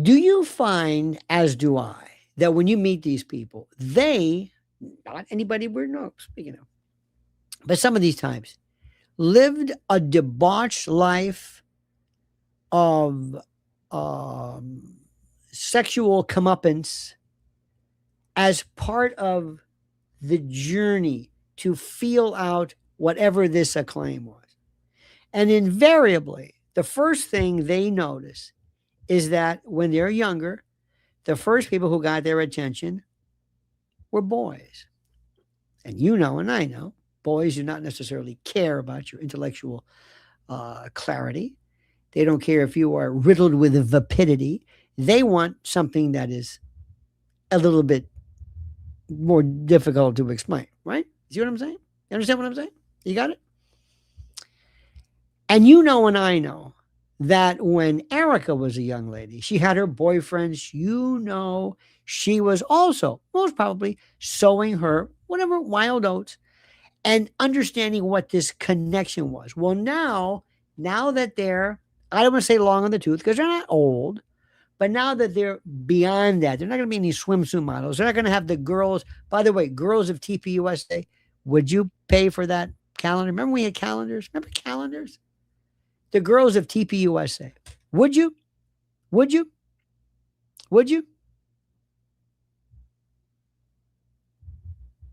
do you find, as do I, that when you meet these people, they, not anybody we're not speaking of, but some of these times, lived a debauched life of sexual comeuppance as part of the journey to feel out whatever this acclaim was? And invariably, the first thing they notice is that when they're younger, the first people who got their attention were boys. And you know, and I know, boys do not necessarily care about your intellectual clarity. They don't care if you are riddled with vapidity. They want something that is a little bit more difficult to explain, right? See what I'm saying? You understand what I'm saying? You got it? And you know, and I know that when Erica was a young lady, she had her boyfriends, you know, she was also most probably sowing her whatever wild oats and understanding what this connection was. Well, now that they're, I don't want to say long on the tooth because they're not old, but now that they're beyond that, they're not going to be any swimsuit models. They're not going to have the girls. By the way, girls of TPUSA, would you pay for that calendar? Remember we had calendars? Remember calendars? The girls of TPUSA. Would you? Would you? Would you?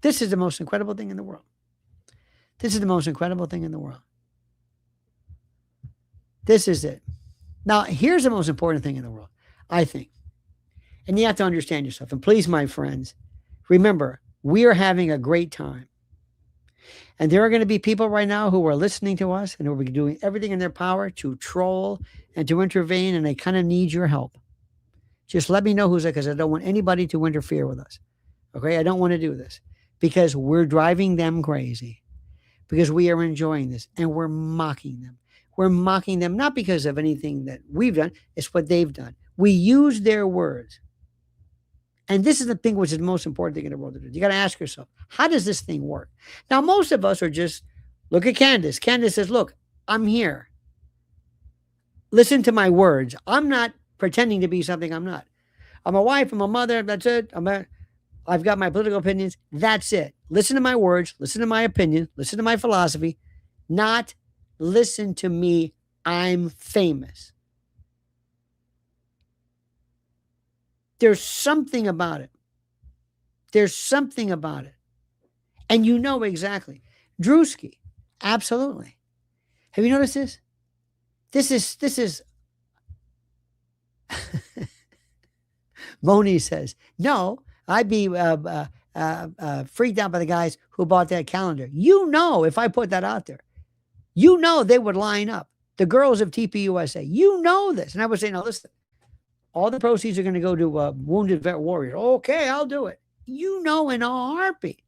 This is the most incredible thing in the world. This is the most incredible thing in the world. This is it. Now, here's the most important thing in the world, I think. And you have to understand yourself. And please, my friends, remember, we are having a great time. And there are going to be people right now who are listening to us and who will be doing everything in their power to troll and to intervene, and they kind of need your help. Just let me know who's there because I don't want anybody to interfere with us. Okay, I don't want to do this because we're driving them crazy, because we are enjoying this and we're mocking them. We're mocking them not because of anything that we've done, it's what they've done. We use their words. And this is the thing which is the most important thing in the world to do. You got to ask yourself, how does this thing work? Now, most of us are just, look at Candace. Candace says, look, I'm here. Listen to my words. I'm not pretending to be something I'm not. I'm a wife. I'm a mother. That's it. I've got my political opinions. That's it. Listen to my words. Listen to my opinion. Listen to my philosophy. Not listen to me. I'm famous. There's something about it. There's something about it. And you know exactly. Drewski, absolutely. Have you noticed this? This is Moni says, no, I'd be freaked out by the guys who bought that calendar. You know, if I put that out there, you know they would line up. The girls of TPUSA, you know this. And I would say, no, listen, all the proceeds are going to go to Wounded Vet Warrior. Okay, I'll do it. You know, in a heartbeat.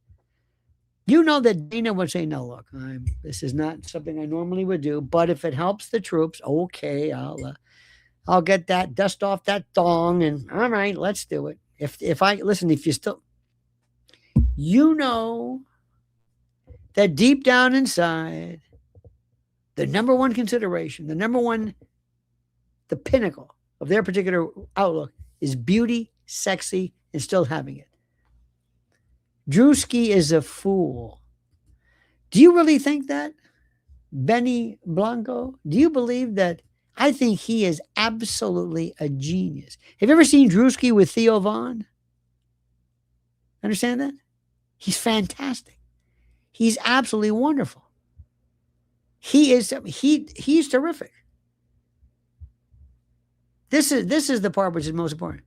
You know that Dana would say, no, look, this is not something I normally would do, but if it helps the troops, okay, I'll get that, dust off that thong, and all right, let's do it. If you still, you know that deep down inside, the number one consideration, the pinnacle of their particular outlook is beauty, sexy, and still having it. Drewski is a fool. Do you really think that? Benny Blanco? Do you believe that? I think he is absolutely a genius. Have you ever seen Drewski with Theo Vaughn? Understand that? He's fantastic. He's absolutely wonderful. He's terrific. This is the part which is most important.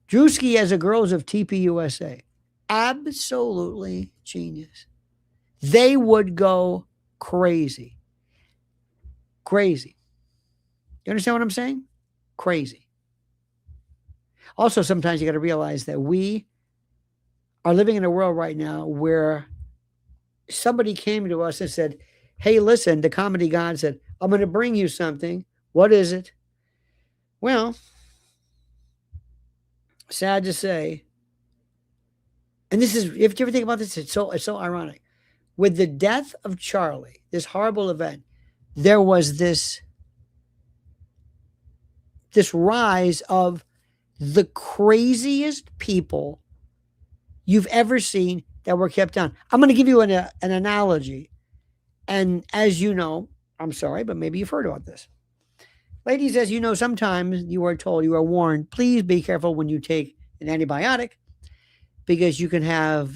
Drewski as a girls of TPUSA. Absolutely genius. They would go crazy. Crazy. You understand what I'm saying? Crazy. Also, sometimes you got to realize that we are living in a world right now where somebody came to us and said, hey, listen, the comedy god said, I'm going to bring you something. What is it? Well, sad to say, and this is, if you ever think about this, it's so ironic. With the death of Charlie, this horrible event, there was this rise of the craziest people you've ever seen that were kept down. I'm going to give you an analogy. And as you know, I'm sorry, but maybe you've heard about this. Ladies, as you know, sometimes you are told, you are warned, please be careful when you take an antibiotic, because you can have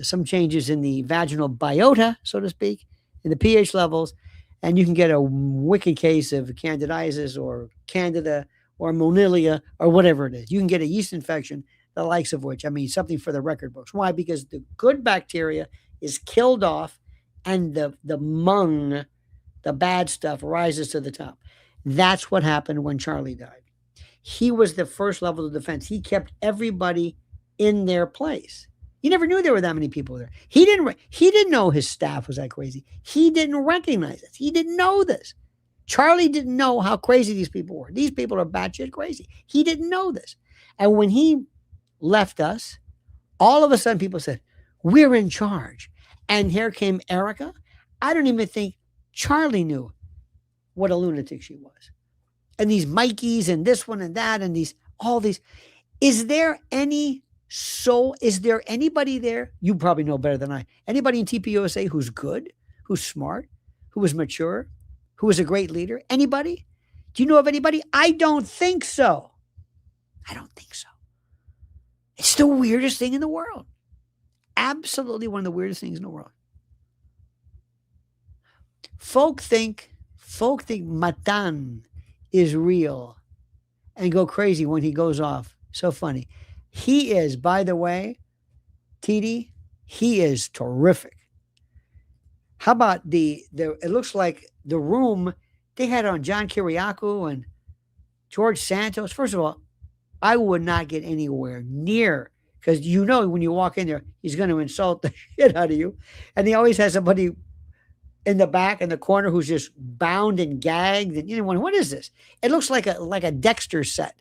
some changes in the vaginal biota, so to speak, in the pH levels, and you can get a wicked case of candidiasis or candida or monilia or whatever it is. You can get a yeast infection, the likes of which, I mean, something for the record books. Why? Because the good bacteria is killed off and the mung, the bad stuff, rises to the top. That's what happened when Charlie died. He was the first level of defense. He kept everybody in their place. You never knew there were that many people there. He didn't know his staff was that crazy. He didn't recognize this. He didn't know this. Charlie didn't know how crazy these people were. These people are batshit crazy. He didn't know this. And when he left us, all of a sudden people said, we're in charge. And here came Erica. I don't even think Charlie knew what a lunatic she was. And these Mikeys and this one and that and all these. Is there anybody there? You probably know better than I. Anybody in TPUSA who's good, who's smart, who is mature, who is a great leader? Anybody? Do you know of anybody? I don't think so. I don't think so. It's the weirdest thing in the world. Absolutely one of the weirdest things in the world. Folk think Matan is real and go crazy when he goes off. So funny. He is, by the way, TD, he is terrific. How about it looks like the room they had on John Kiriakou and George Santos. First of all, I would not get anywhere near because you know when you walk in there, he's going to insult the shit out of you. And he always has somebody in the back in the corner who's just bound and gagged. And you know, what is this? It looks like a Dexter set,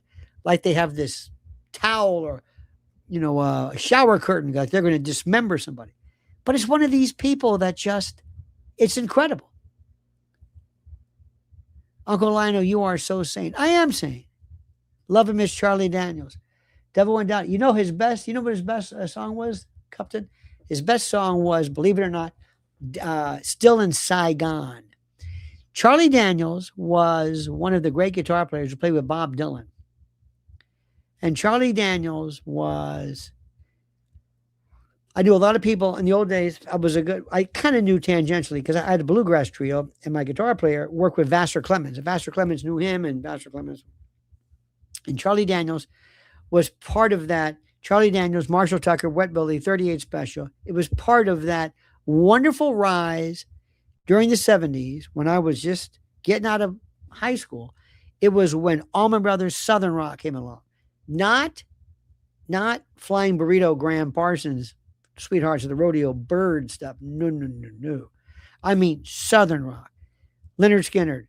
like they have this towel or a shower curtain, like they're going to dismember somebody. But it's one of these people that it's incredible. Uncle Lionel, you are so sane. I am sane. Love him, Miss Charlie Daniels. Devil Went Down. You know what his best song was, Captain? His best song was, believe it or not, Still in Saigon. Charlie Daniels was one of the great guitar players who played with Bob Dylan. And Charlie Daniels I knew a lot of people in the old days. I kind of knew tangentially because I had a bluegrass trio and my guitar player worked with Vassar Clemens. And Vassar Clemens knew him and Charlie Daniels was part of that. Charlie Daniels, Marshall Tucker, Wet Billy, 38 Special. It was part of that wonderful rise during the 70s when I was just getting out of high school. It was when Allman Brothers Southern Rock came along. Not Flying Burrito Graham Parsons, Sweethearts of the Rodeo Bird stuff. No. I mean Southern Rock. Leonard Skinner,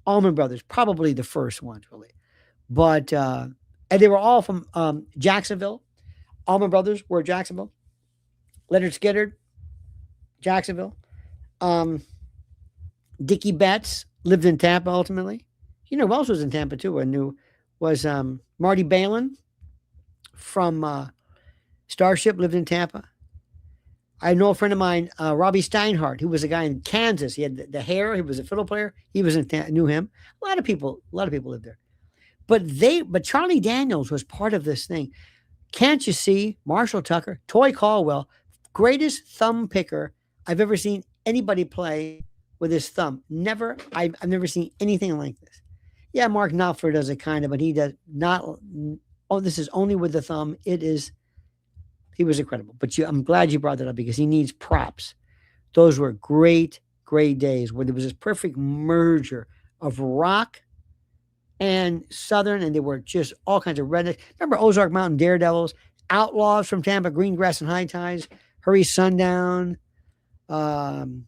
Allman Brothers, probably the first ones really. But and they were all from Jacksonville. Allman Brothers were Jacksonville. Leonard Skinner, Jacksonville. Dickie Betts lived in Tampa ultimately. You know who else was in Tampa too? I knew was Marty Balin from Starship lived in Tampa. I know a friend of mine, Robbie Steinhardt, who was a guy in Kansas. He had the hair. He was a fiddle player. He was in knew him. A lot of people lived there. But Charlie Daniels was part of this thing. Can't you see? Marshall Tucker, Toy Caldwell, greatest thumb picker I've ever seen anybody play with his thumb. I've never seen anything like this. Yeah, Mark Knopfler does it kind of, but he does not. Oh, this is only with the thumb. He was incredible. But I'm glad you brought that up because he needs props. Those were great days where there was this perfect merger of rock and Southern, and they were just all kinds of rednecks. Remember Ozark Mountain Daredevils, Outlaws from Tampa, Greengrass and High Ties, Hurry Sundown, Hurry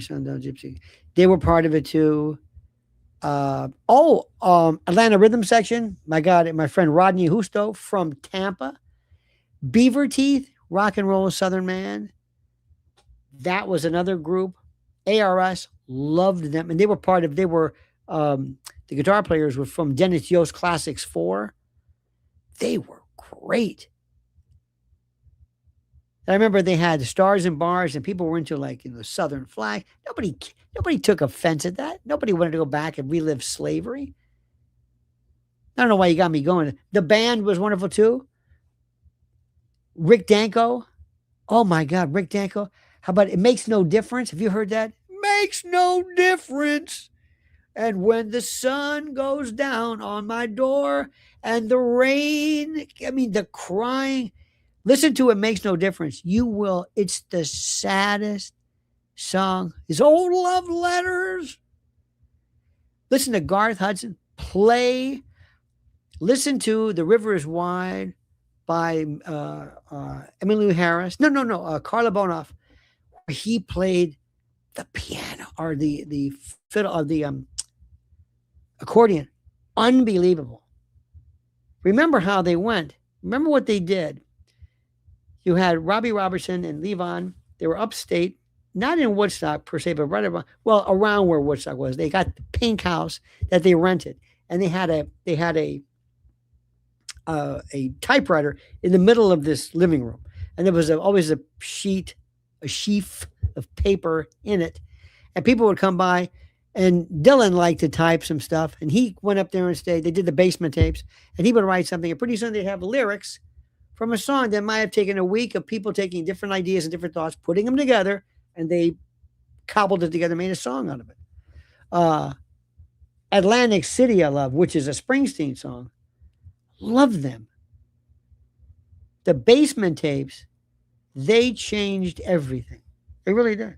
Sundown, Gypsy. They were part of it too. Atlanta Rhythm Section. My God, my friend Rodney Husto from Tampa. Beaver Teeth, Rock and Roll Southern Man. That was another group. ARS, loved them. And the guitar players were from Dennis Yost Classics 4. They were great. I remember they had Stars and Bars and people were into the Southern Flag. Nobody took offense at that. Nobody wanted to go back and relive slavery. I don't know why you got me going. The band was wonderful too. Rick Danko. Oh my God, Rick Danko. How about It Makes No Difference? Have you heard that? Makes no difference. And when the sun goes down on my door and the rain, the crying, listen to It Makes No Difference. You will. It's the saddest song. His old love letters. Listen to Garth Hudson play. Listen to The River Is Wide by Emmylou Harris. No. Carla Bonoff. He played the piano or the fiddle or the accordion. Unbelievable. Remember how they went. Remember what they did. You had Robbie Robertson and Levon. They were upstate, not in Woodstock per se, but right around where Woodstock was. They got the pink house that they rented, and they had a typewriter in the middle of this living room, and there was always a sheaf of paper in it, and people would come by, and Dylan liked to type some stuff, and he went up there and stayed. They did the basement tapes, and he would write something, and pretty soon they'd have lyrics from a song that might have taken a week of people taking different ideas and different thoughts, putting them together, and they cobbled it together, made a song out of it. Atlantic City I love, which is a Springsteen song. Love them. The basement tapes, they changed everything. They really did.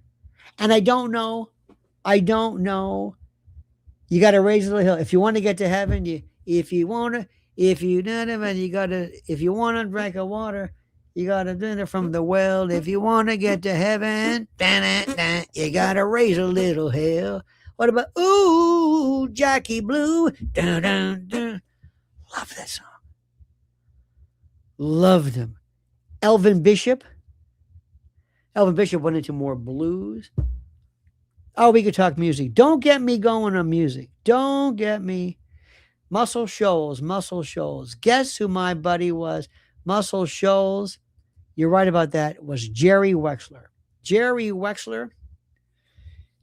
And I don't know. You got to raise a little hill. If you want to get to heaven, if you want to If you if you want to drink of water, you gotta drink it from the well. If you want to get to heaven, you gotta raise a little hell. What about ooh, Jackie Blue? Dun, dun, dun. Love that song. Loved him. Elvin Bishop. Elvin Bishop went into more blues. Oh, we could talk music. Don't get me going on music. Don't get me. Muscle Shoals, Muscle Shoals. Guess who my buddy was? Muscle Shoals. You're right about that. It was Jerry Wexler. Jerry Wexler.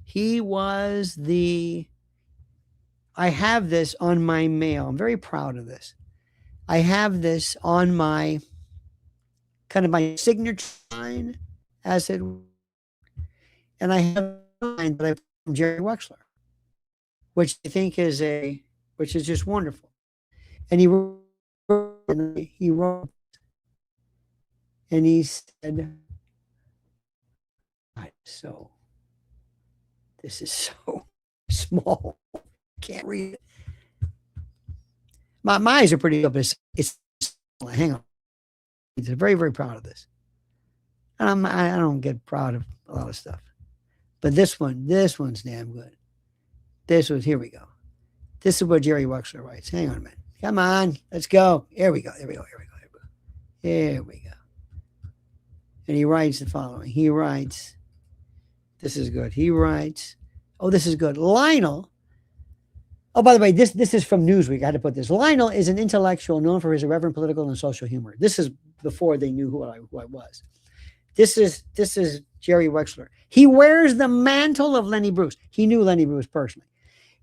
He was I have this on my mail. I'm very proud of this. I have this on my kind of my signature line, as it, and I have a line that I put from Jerry Wexler, which I think is which is just wonderful. And he wrote, and he said, so this is so small, can't read it. My eyes are pretty up. It's hang on. He's very, very proud of this. And I don't get proud of a lot of stuff. But this one's damn good. Here we go. This is what Jerry Wexler writes. Hang on a minute. Come on, let's go. Here we go. Here we go. And he writes the following. He writes, this is good. He writes, oh, this is good. Lionel. Oh, by the way, this is from Newsweek. I had to put this. Lionel is an intellectual known for his irreverent political and social humor. This is before they knew who I was. This is Jerry Wexler. He wears the mantle of Lenny Bruce. He knew Lenny Bruce personally.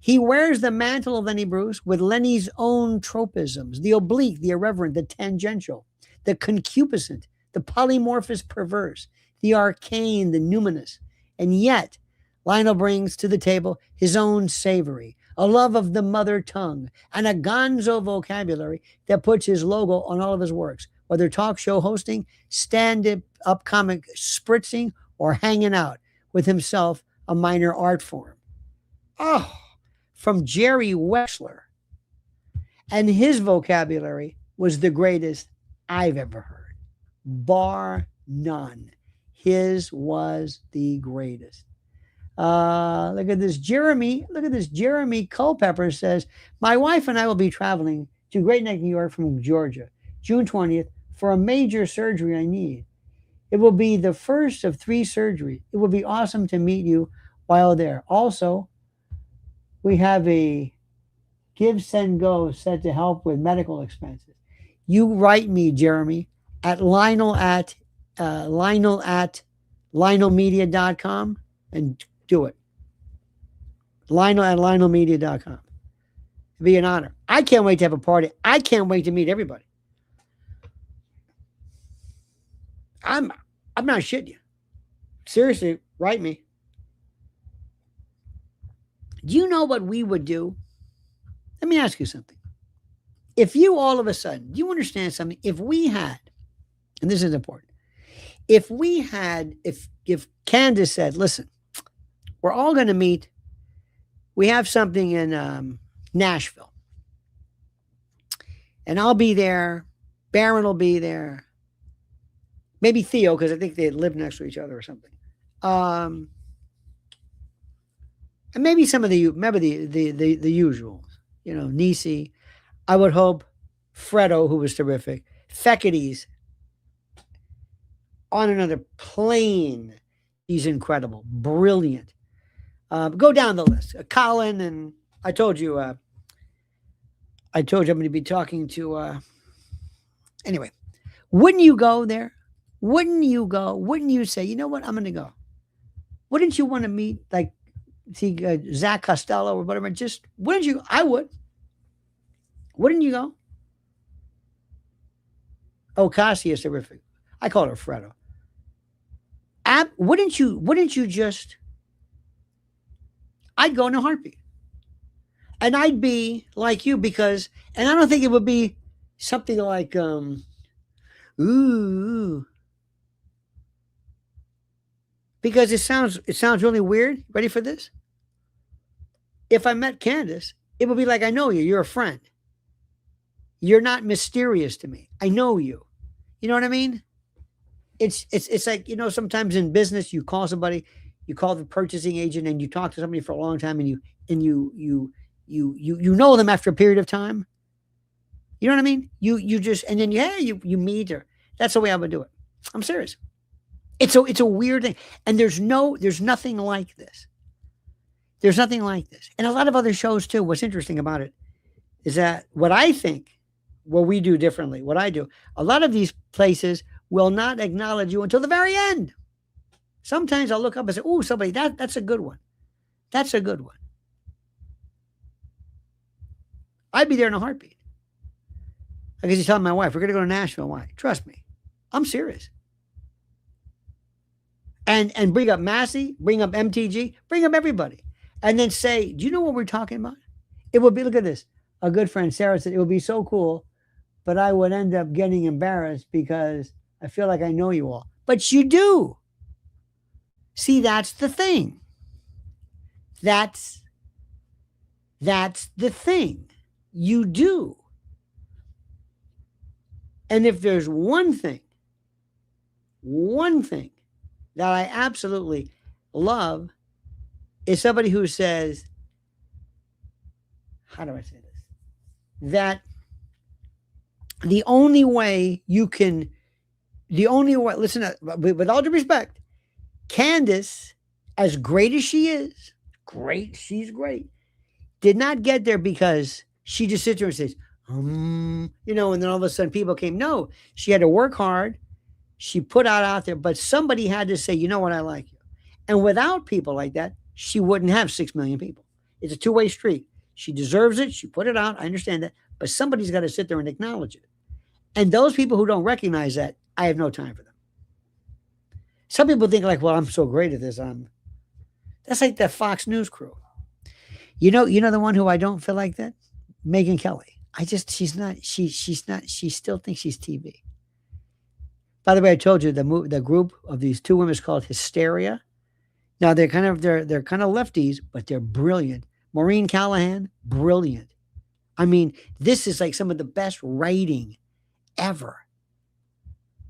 He wears the mantle of Lenny Bruce with Lenny's own tropisms, the oblique, the irreverent, the tangential, the concupiscent, the polymorphous perverse, the arcane, the numinous. And yet, Lionel brings to the table his own savory, a love of the mother tongue, and a gonzo vocabulary that puts his logo on all of his works, whether talk show hosting, stand-up comic spritzing, or hanging out with himself, a minor art form. Oh, from Jerry Wexler. And his vocabulary was the greatest I've ever heard. Bar none. His was the greatest. Look at this. Jeremy Culpepper says, my wife and I will be traveling to Great Neck, New York from Georgia, June 20th, for a major surgery I need. It will be the first of 3 surgeries. It will be awesome to meet you while there. Also, we have a Give, Send, Go set to help with medical expenses. You write me, Jeremy, at Lionel at lionelmedia.com and do it. Lionel at lionelmedia.com. It'd be an honor. I can't wait to have a party. I can't wait to meet everybody. I'm not shitting you. Seriously, write me. Do you know what we would do? Let me ask you something. If you all of a sudden, do you understand something? If we had, and this is important, if Candace said, listen, we're all going to meet, we have something in Nashville, and I'll be there, Barron will be there, maybe Theo, because I think they live next to each other or something. And maybe some of the usuals, Nisi, I would hope, Fredo, who was terrific, Fecketies, on another plane, he's incredible, brilliant. Go down the list. Colin, and I told you I'm going to be talking to, anyway, wouldn't you go there? Wouldn't you go? Wouldn't you say, you know what, I'm going to go? Wouldn't you want to meet, Zach Costello or whatever? Wouldn't you? I would. Wouldn't you go? Oh, Cassie is terrific. I call her Fredo. Wouldn't you just, I'd go in a heartbeat. And I'd be like you and I don't think it would be something like, ooh. Because it sounds really weird. Ready for this? If I met Candace, it would be like, I know you, you're a friend. You're not mysterious to me. I know you. You know what I mean? It's like, sometimes in business you call somebody, you call the purchasing agent and you talk to somebody for a long time and you know them after a period of time. You know what I mean? You just, and then you meet her. That's the way I would do it. I'm serious. It's a weird thing. And there's nothing like this. There's nothing like this. And a lot of other shows too. What's interesting about it is that what we do differently, what I do, a lot of these places will not acknowledge you until the very end. Sometimes I'll look up and say, oh, somebody, that's a good one. That's a good one. I'd be there in a heartbeat. I guess he's telling my wife, we're going to go to Nashville. Why? Trust me. I'm serious. And bring up Massey, bring up MTG, bring up everybody. And then say, do you know what we're talking about? It would be, look at this. A good friend, Sarah, said, it would be so cool, but I would end up getting embarrassed because I feel like I know you all. But you do. See, that's the thing. That's the thing. You do. And if there's one thing that I absolutely love is somebody who says, how do I say this? That the only way, listen, with all due respect, Candace, as great as she is, she's great, did not get there because she just sits there and says, and then all of a sudden people came. No, she had to work hard. She put out there, but somebody had to say, you know what, I like you. And without people like that, she wouldn't have 6 million people. It's a two-way street. She deserves it. She put it out. I understand that. But somebody's got to sit there and acknowledge it. And those people who don't recognize that, I have no time for them. Some people think like, well, I'm so great at this. That's like the Fox News crew. You know the one who I don't feel like that? Megyn Kelly. She still thinks she's TV. By the way, I told you the group of these two women is called Hysteria. Now they're kind of lefties, but they're brilliant. Maureen Callahan, brilliant. I mean, this is like some of the best writing ever.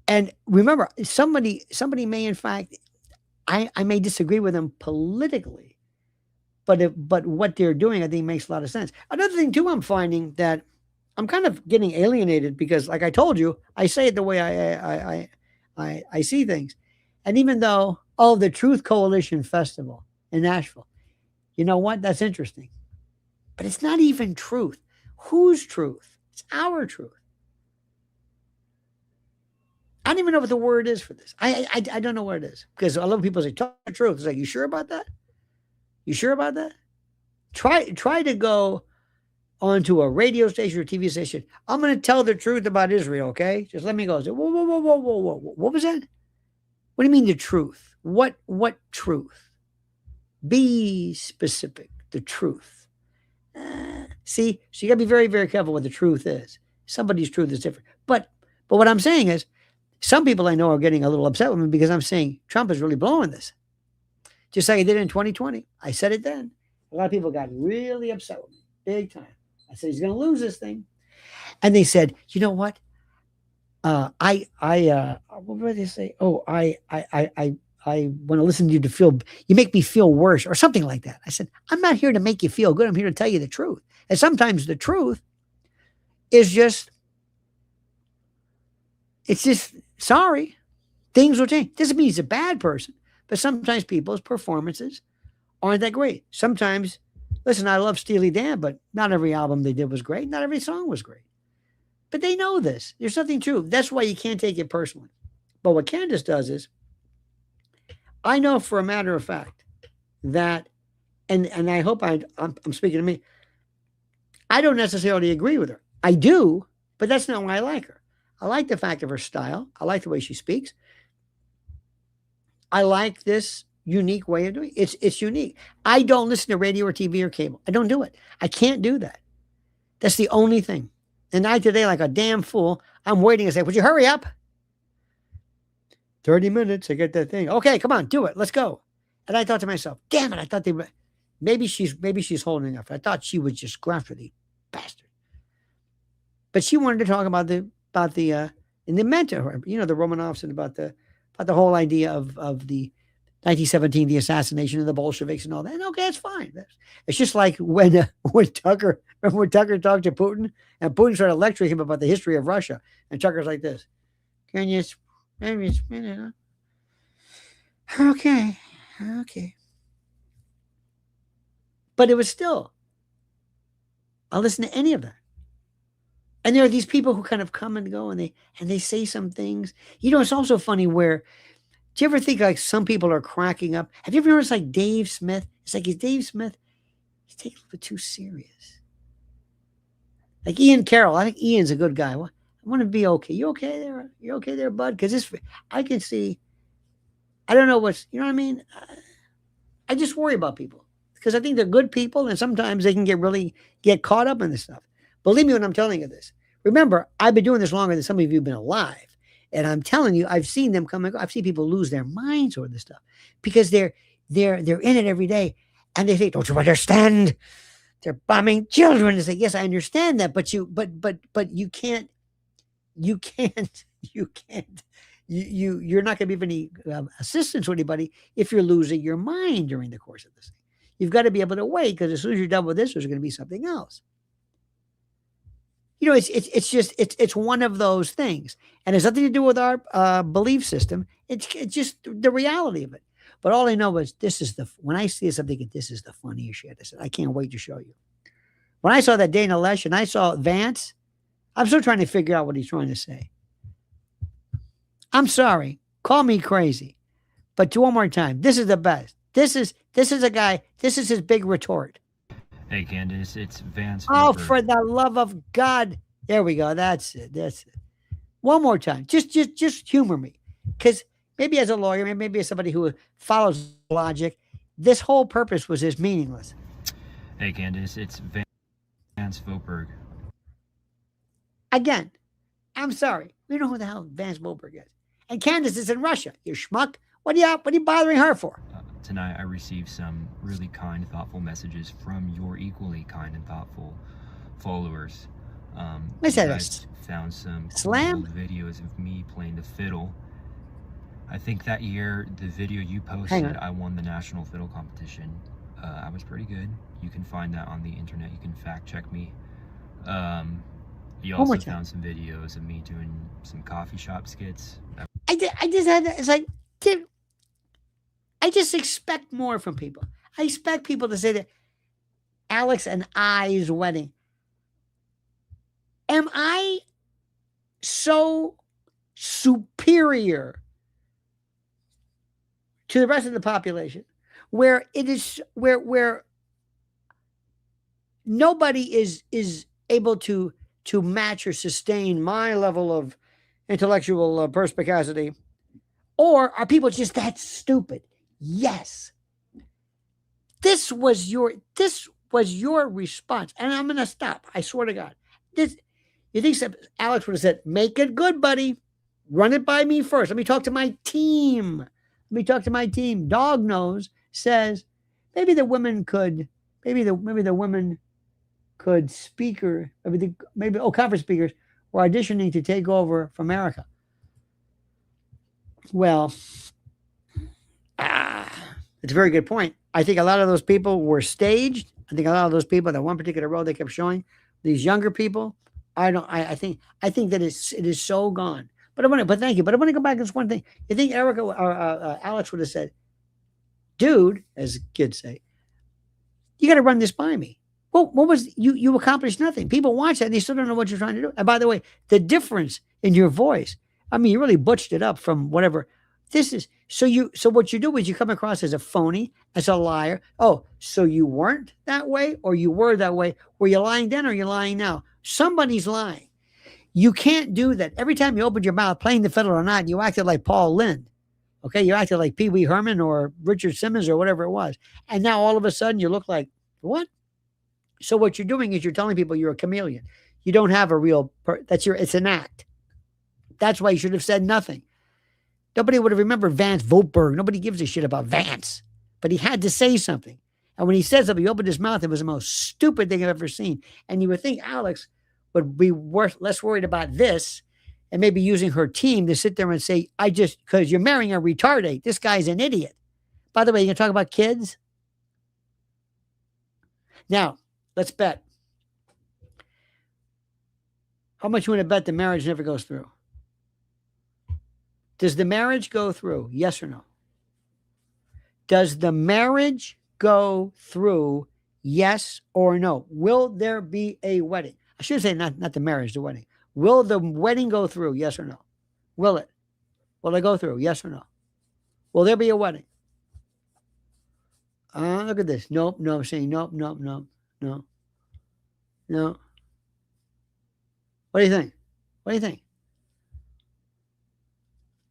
And remember, somebody may, in fact, I may disagree with them politically, but what they're doing, I think, makes a lot of sense. Another thing too, I'm finding that I'm kind of getting alienated because, like I told you, I say it the way I see things. And even though, the Truth Coalition Festival in Nashville, you know what? That's interesting. But it's not even truth. Whose truth? It's our truth. I don't even know what the word is for this. I don't know what it is. Because a lot of people say, tell the truth. It's like, you sure about that? You sure about that? Try to go onto a radio station or TV station. I'm going to tell the truth about Israel, okay? Just let me go. Say, whoa. What was that? What do you mean the truth? What truth? Be specific. The truth. See, so you got to be very, very careful what the truth is. Somebody's truth is different. But what I'm saying is, some people I know are getting a little upset with me because I'm saying Trump is really blowing this. Just like I did in 2020. I said it then. A lot of people got really upset with me. Big time. I said, he's going to lose this thing. And they said, you know what? What did they say? I want to listen to you you make me feel worse or something like that. I said, I'm not here to make you feel good. I'm here to tell you the truth. And sometimes the truth is it's just, sorry, things will change. Doesn't mean he's a bad person, but sometimes people's performances aren't that great. Sometimes, listen, I love Steely Dan, but not every album they did was great. Not every song was great. But they know this. There's nothing true. That's why you can't take it personally. But what Candace does is, I know for a matter of fact that, and I hope I'm speaking to me, I don't necessarily agree with her. I do, but that's not why I like her. I like the fact of her style. I like the way she speaks. I like this unique way of doing it. It's unique. I don't listen to radio or TV or cable. I don't do it. I can't do that. That's the only thing. And I today, like a damn fool, I'm waiting to say, would you hurry up? 30 minutes to get that thing. Okay, come on, do it. Let's go. And I thought to myself, damn it, I thought maybe she's holding enough. I thought she would just go after the bastard. But she wanted to talk about the and they meant to her, the Romanovs, and about the whole idea of the 1917, the assassination of the Bolsheviks and all that. And okay, that's fine. It's just like when Tucker talked to Putin, and Putin started lecturing him about the history of Russia, and Tucker's like this: "Can you maybe spin it? Huh? Okay." But it was still, I'll listen to any of that. And there are these people who kind of come and go, and they say some things. It's also funny where, do you ever think like some people are cracking up? Have you ever noticed like Dave Smith? It's like, is Dave Smith, he's taking it a little bit too serious. Like Ian Carroll, I think Ian's a good guy. I want to be okay. You okay there? You okay there, bud? Because I can see, I don't know what's, you know what I mean? I just worry about people because I think they're good people, and sometimes they can get caught up in this stuff. Believe me when I'm telling you this. Remember, I've been doing this longer than some of you have been alive. And I'm telling you, I've seen them come and go. I've seen people lose their minds over this stuff because they're in it every day. And they think, don't you understand? They're bombing children. They say, yes, I understand that, but you're not going to be of any assistance to anybody if you're losing your mind during the course of this thing. You've got to be able to wait, because as soon as you're done with this, there's going to be something else. It's one of those things, and it's nothing to do with our belief system. It's just the reality of it. But all I know is when I see something, this is the funniest shit. I said, I can't wait to show you. When I saw that Dana Loesch and I saw Vance, I'm still trying to figure out what he's trying to say. I'm sorry. Call me crazy. But one more time. This is the best. This is a guy. This is his big retort. Hey, Candace, it's Vance. Oh, for the love of God. There we go. That's it. One more time. Just humor me. Because maybe as a lawyer, maybe as somebody who follows logic, this whole purpose was just meaningless. Hey, Candace, it's Vance Voberg. Again, I'm sorry. We know who the hell Vance Voberg is. And Candace is in Russia, you schmuck. What are you bothering her for? Tonight, I received some really kind, thoughtful messages from your equally kind and thoughtful followers. You guys found some cool videos of me playing the fiddle. I think that year, the video you posted, I won the national fiddle competition. I was pretty good. You can find that on the internet. You can fact check me. You also found some videos of me doing some coffee shop skits. I just expect more from people. I expect people to say that Alex and I's wedding. Am I so superior to the rest of the population where nobody is able to match or sustain my level of intellectual perspicacity? Or are people just that stupid? Yes. This was your response. And I'm going to stop. I swear to God. You think Alex would have said, make it good, buddy. Run it by me first. Let me talk to my team. Dog Nose says, maybe the women could conference speakers were auditioning to take over for America. Well, it's a very good point. I think a lot of those people were staged. I think a lot of those people, that one particular role they kept showing, these younger people, I think that it is so gone. But thank you. But I want to go back to this one thing. You think Erica or Alex would have said, dude, as kids say, you got to run this by me. Well, what was you accomplished nothing. People watch that and they still don't know what you're trying to do. And by the way, the difference in your voice, I mean, you really butched it up from whatever this is. So what you do is you come across as a phony, as a liar. Oh, so you weren't that way, or you were that way. Were you lying then or you're lying now? Somebody's lying. You can't do that. Every time you opened your mouth playing the fiddle or not, you acted like Paul Lynde. Okay, you acted like Pee Wee Herman or Richard Simmons or whatever it was. And now all of a sudden you look like, what? So what you're doing is you're telling people you're a chameleon. You don't have a real, it's an act. That's why you should have said nothing. Nobody would have remembered Vance Voberg. Nobody gives a shit about Vance. But he had to say something. And when he said something, he opened his mouth. It was the most stupid thing I've ever seen. And you would think Alex would be less worried about this and maybe using her team to sit there and say, because you're marrying a retardate. This guy's an idiot. By the way, you can talk about kids? Now, let's bet. How much you want to bet the marriage never goes through? Does the marriage go through? Yes or no? Does the marriage go through? Yes or no? Will there be a wedding? I should say not the marriage, the wedding. Will the wedding go through? Yes or no? Will it? Will it go through? Yes or no? Will there be a wedding? Look at this. Nope, no. I'm saying nope, nope, nope, no. No. What do you think? What do you think?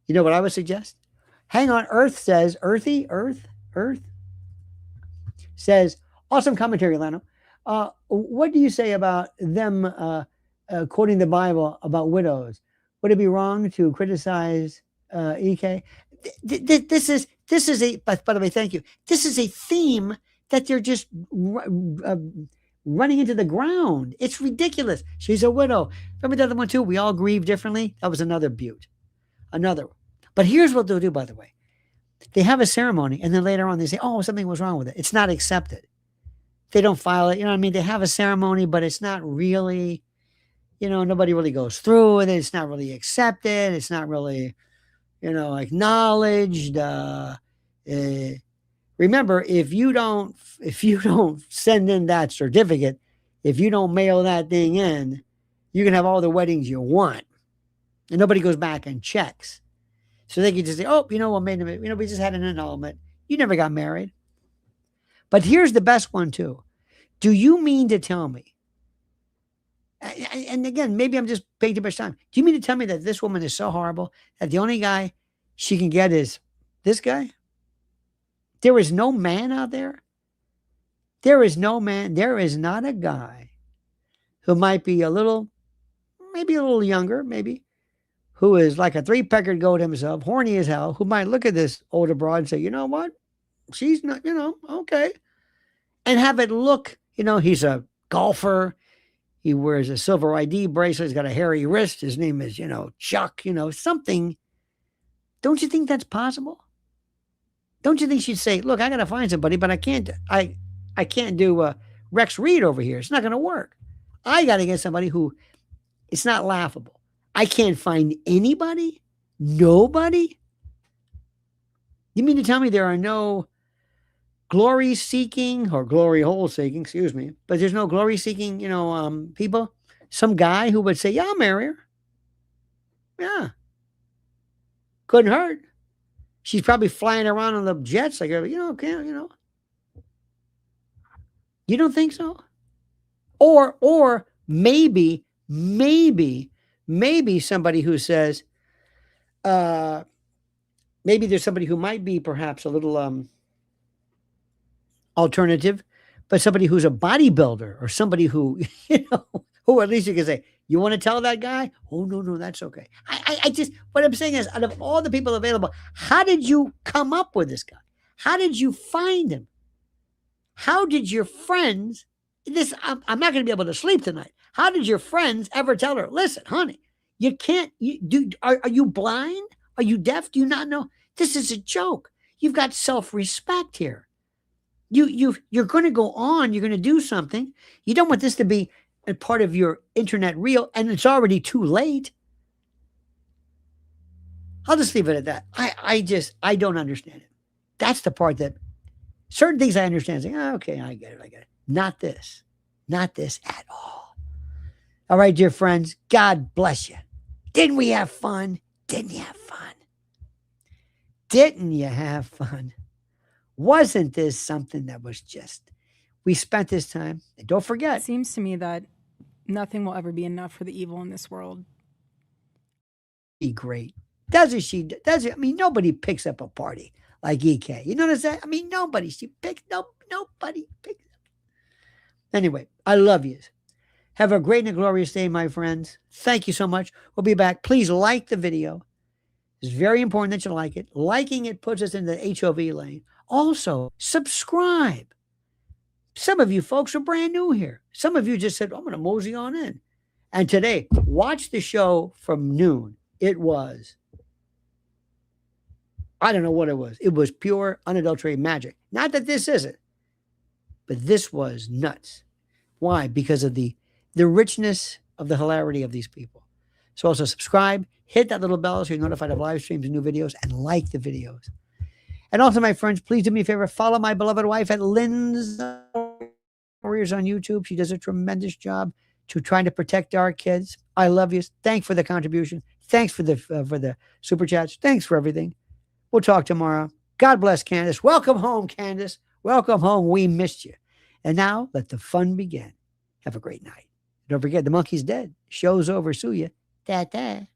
You know what I would suggest? Hang on. Earth says, Earth says, awesome commentary, Lano. What do you say about them quoting the Bible about widows? Would it be wrong to criticize EK? This is a, by the way, thank you. This is a theme that they're just running into the ground. It's ridiculous. She's a widow. Remember the other one too? We all grieve differently. That was another butte. Another one. But here's what they'll do, by the way. They have a ceremony, and then later on they say, oh, something was wrong with it. It's not accepted. They don't file it. You know what I mean? They have a ceremony, but it's not really, nobody really goes through with it. It's not really accepted. It's not really, acknowledged. Remember, if you don't send in that certificate, if you don't mail that thing in, you can have all the weddings you want. And nobody goes back and checks. So they can just say, oh, we just had an annulment. You never got married. But here's the best one too. Do you mean to tell me, and again, maybe I'm just paying too much time. Do you mean to tell me that this woman is so horrible that the only guy she can get is this guy? There is no man out there. There is no man. There is not a guy who might be maybe a little younger, maybe, who is like a three-peckered goat himself, horny as hell, who might look at this older broad and say, you know what? She's not, okay. And have it look, he's a golfer. He wears a silver ID bracelet. He's got a hairy wrist. His name is, Chuck, something. Don't you think that's possible? Don't you think she'd say, look, I got to find somebody, but I can't do Rex Reed over here. It's not going to work. I got to get somebody who, it's not laughable. I can't find anybody? Nobody? You mean to tell me there are no glory seeking or glory hole seeking, excuse me, but there's no glory seeking, people? Some guy who would say, yeah, I'll marry her. Yeah. Couldn't hurt. She's probably flying around on the jets like, okay, You don't think so? Or maybe somebody who says, maybe there's somebody who might be perhaps a little alternative, but somebody who's a bodybuilder or somebody who, who at least you can say, you want to tell that guy? Oh, no, that's okay. I just, what I'm saying is, out of all the people available, how did you come up with this guy? How did you find him? How did your friends, I'm not going to be able to sleep tonight. How did your friends ever tell her, listen, honey, you can't, are you blind? Are you deaf? Do you not know? This is a joke. You've got self-respect here. You're going to go on. You're going to do something. You don't want this to be a part of your internet reel, and it's already too late. I'll just leave it at that. I don't understand it. That's the part that certain things I understand. Saying, okay, I get it. Not this at all. All right, dear friends, God bless you. Didn't we have fun? Didn't you have fun? Didn't you have fun? Wasn't this something that was just, we spent this time? And don't forget. It seems to me that nothing will ever be enough for the evil in this world. Be great. Does it? I mean, nobody picks up a party like EK. You know what I'm saying? I mean, nobody picks up. Anyway, I love you. Have a great and a glorious day, my friends. Thank you so much. We'll be back. Please like the video. It's very important that you like it. Liking it puts us in the HOV lane. Also, subscribe. Some of you folks are brand new here. Some of you just said, I'm going to mosey on in. And today, watch the show from noon. It was, I don't know what it was. It was pure, unadulterated magic. Not that this isn't, but this was nuts. Why? Because of the richness of the hilarity of these people. So also subscribe, hit that little bell so you're notified of live streams and new videos, and like the videos. And also, my friends, please do me a favor. Follow my beloved wife at Lynn's Warriors on YouTube. She does a tremendous job to trying to protect our kids. I love you. Thanks for the contribution. Thanks for the super chats. Thanks for everything. We'll talk tomorrow. God bless, Candace. Welcome home, Candace. Welcome home. We missed you. And now let the fun begin. Have a great night. Don't forget, the monkey's dead. Show's over. Sue ya. Ta-ta.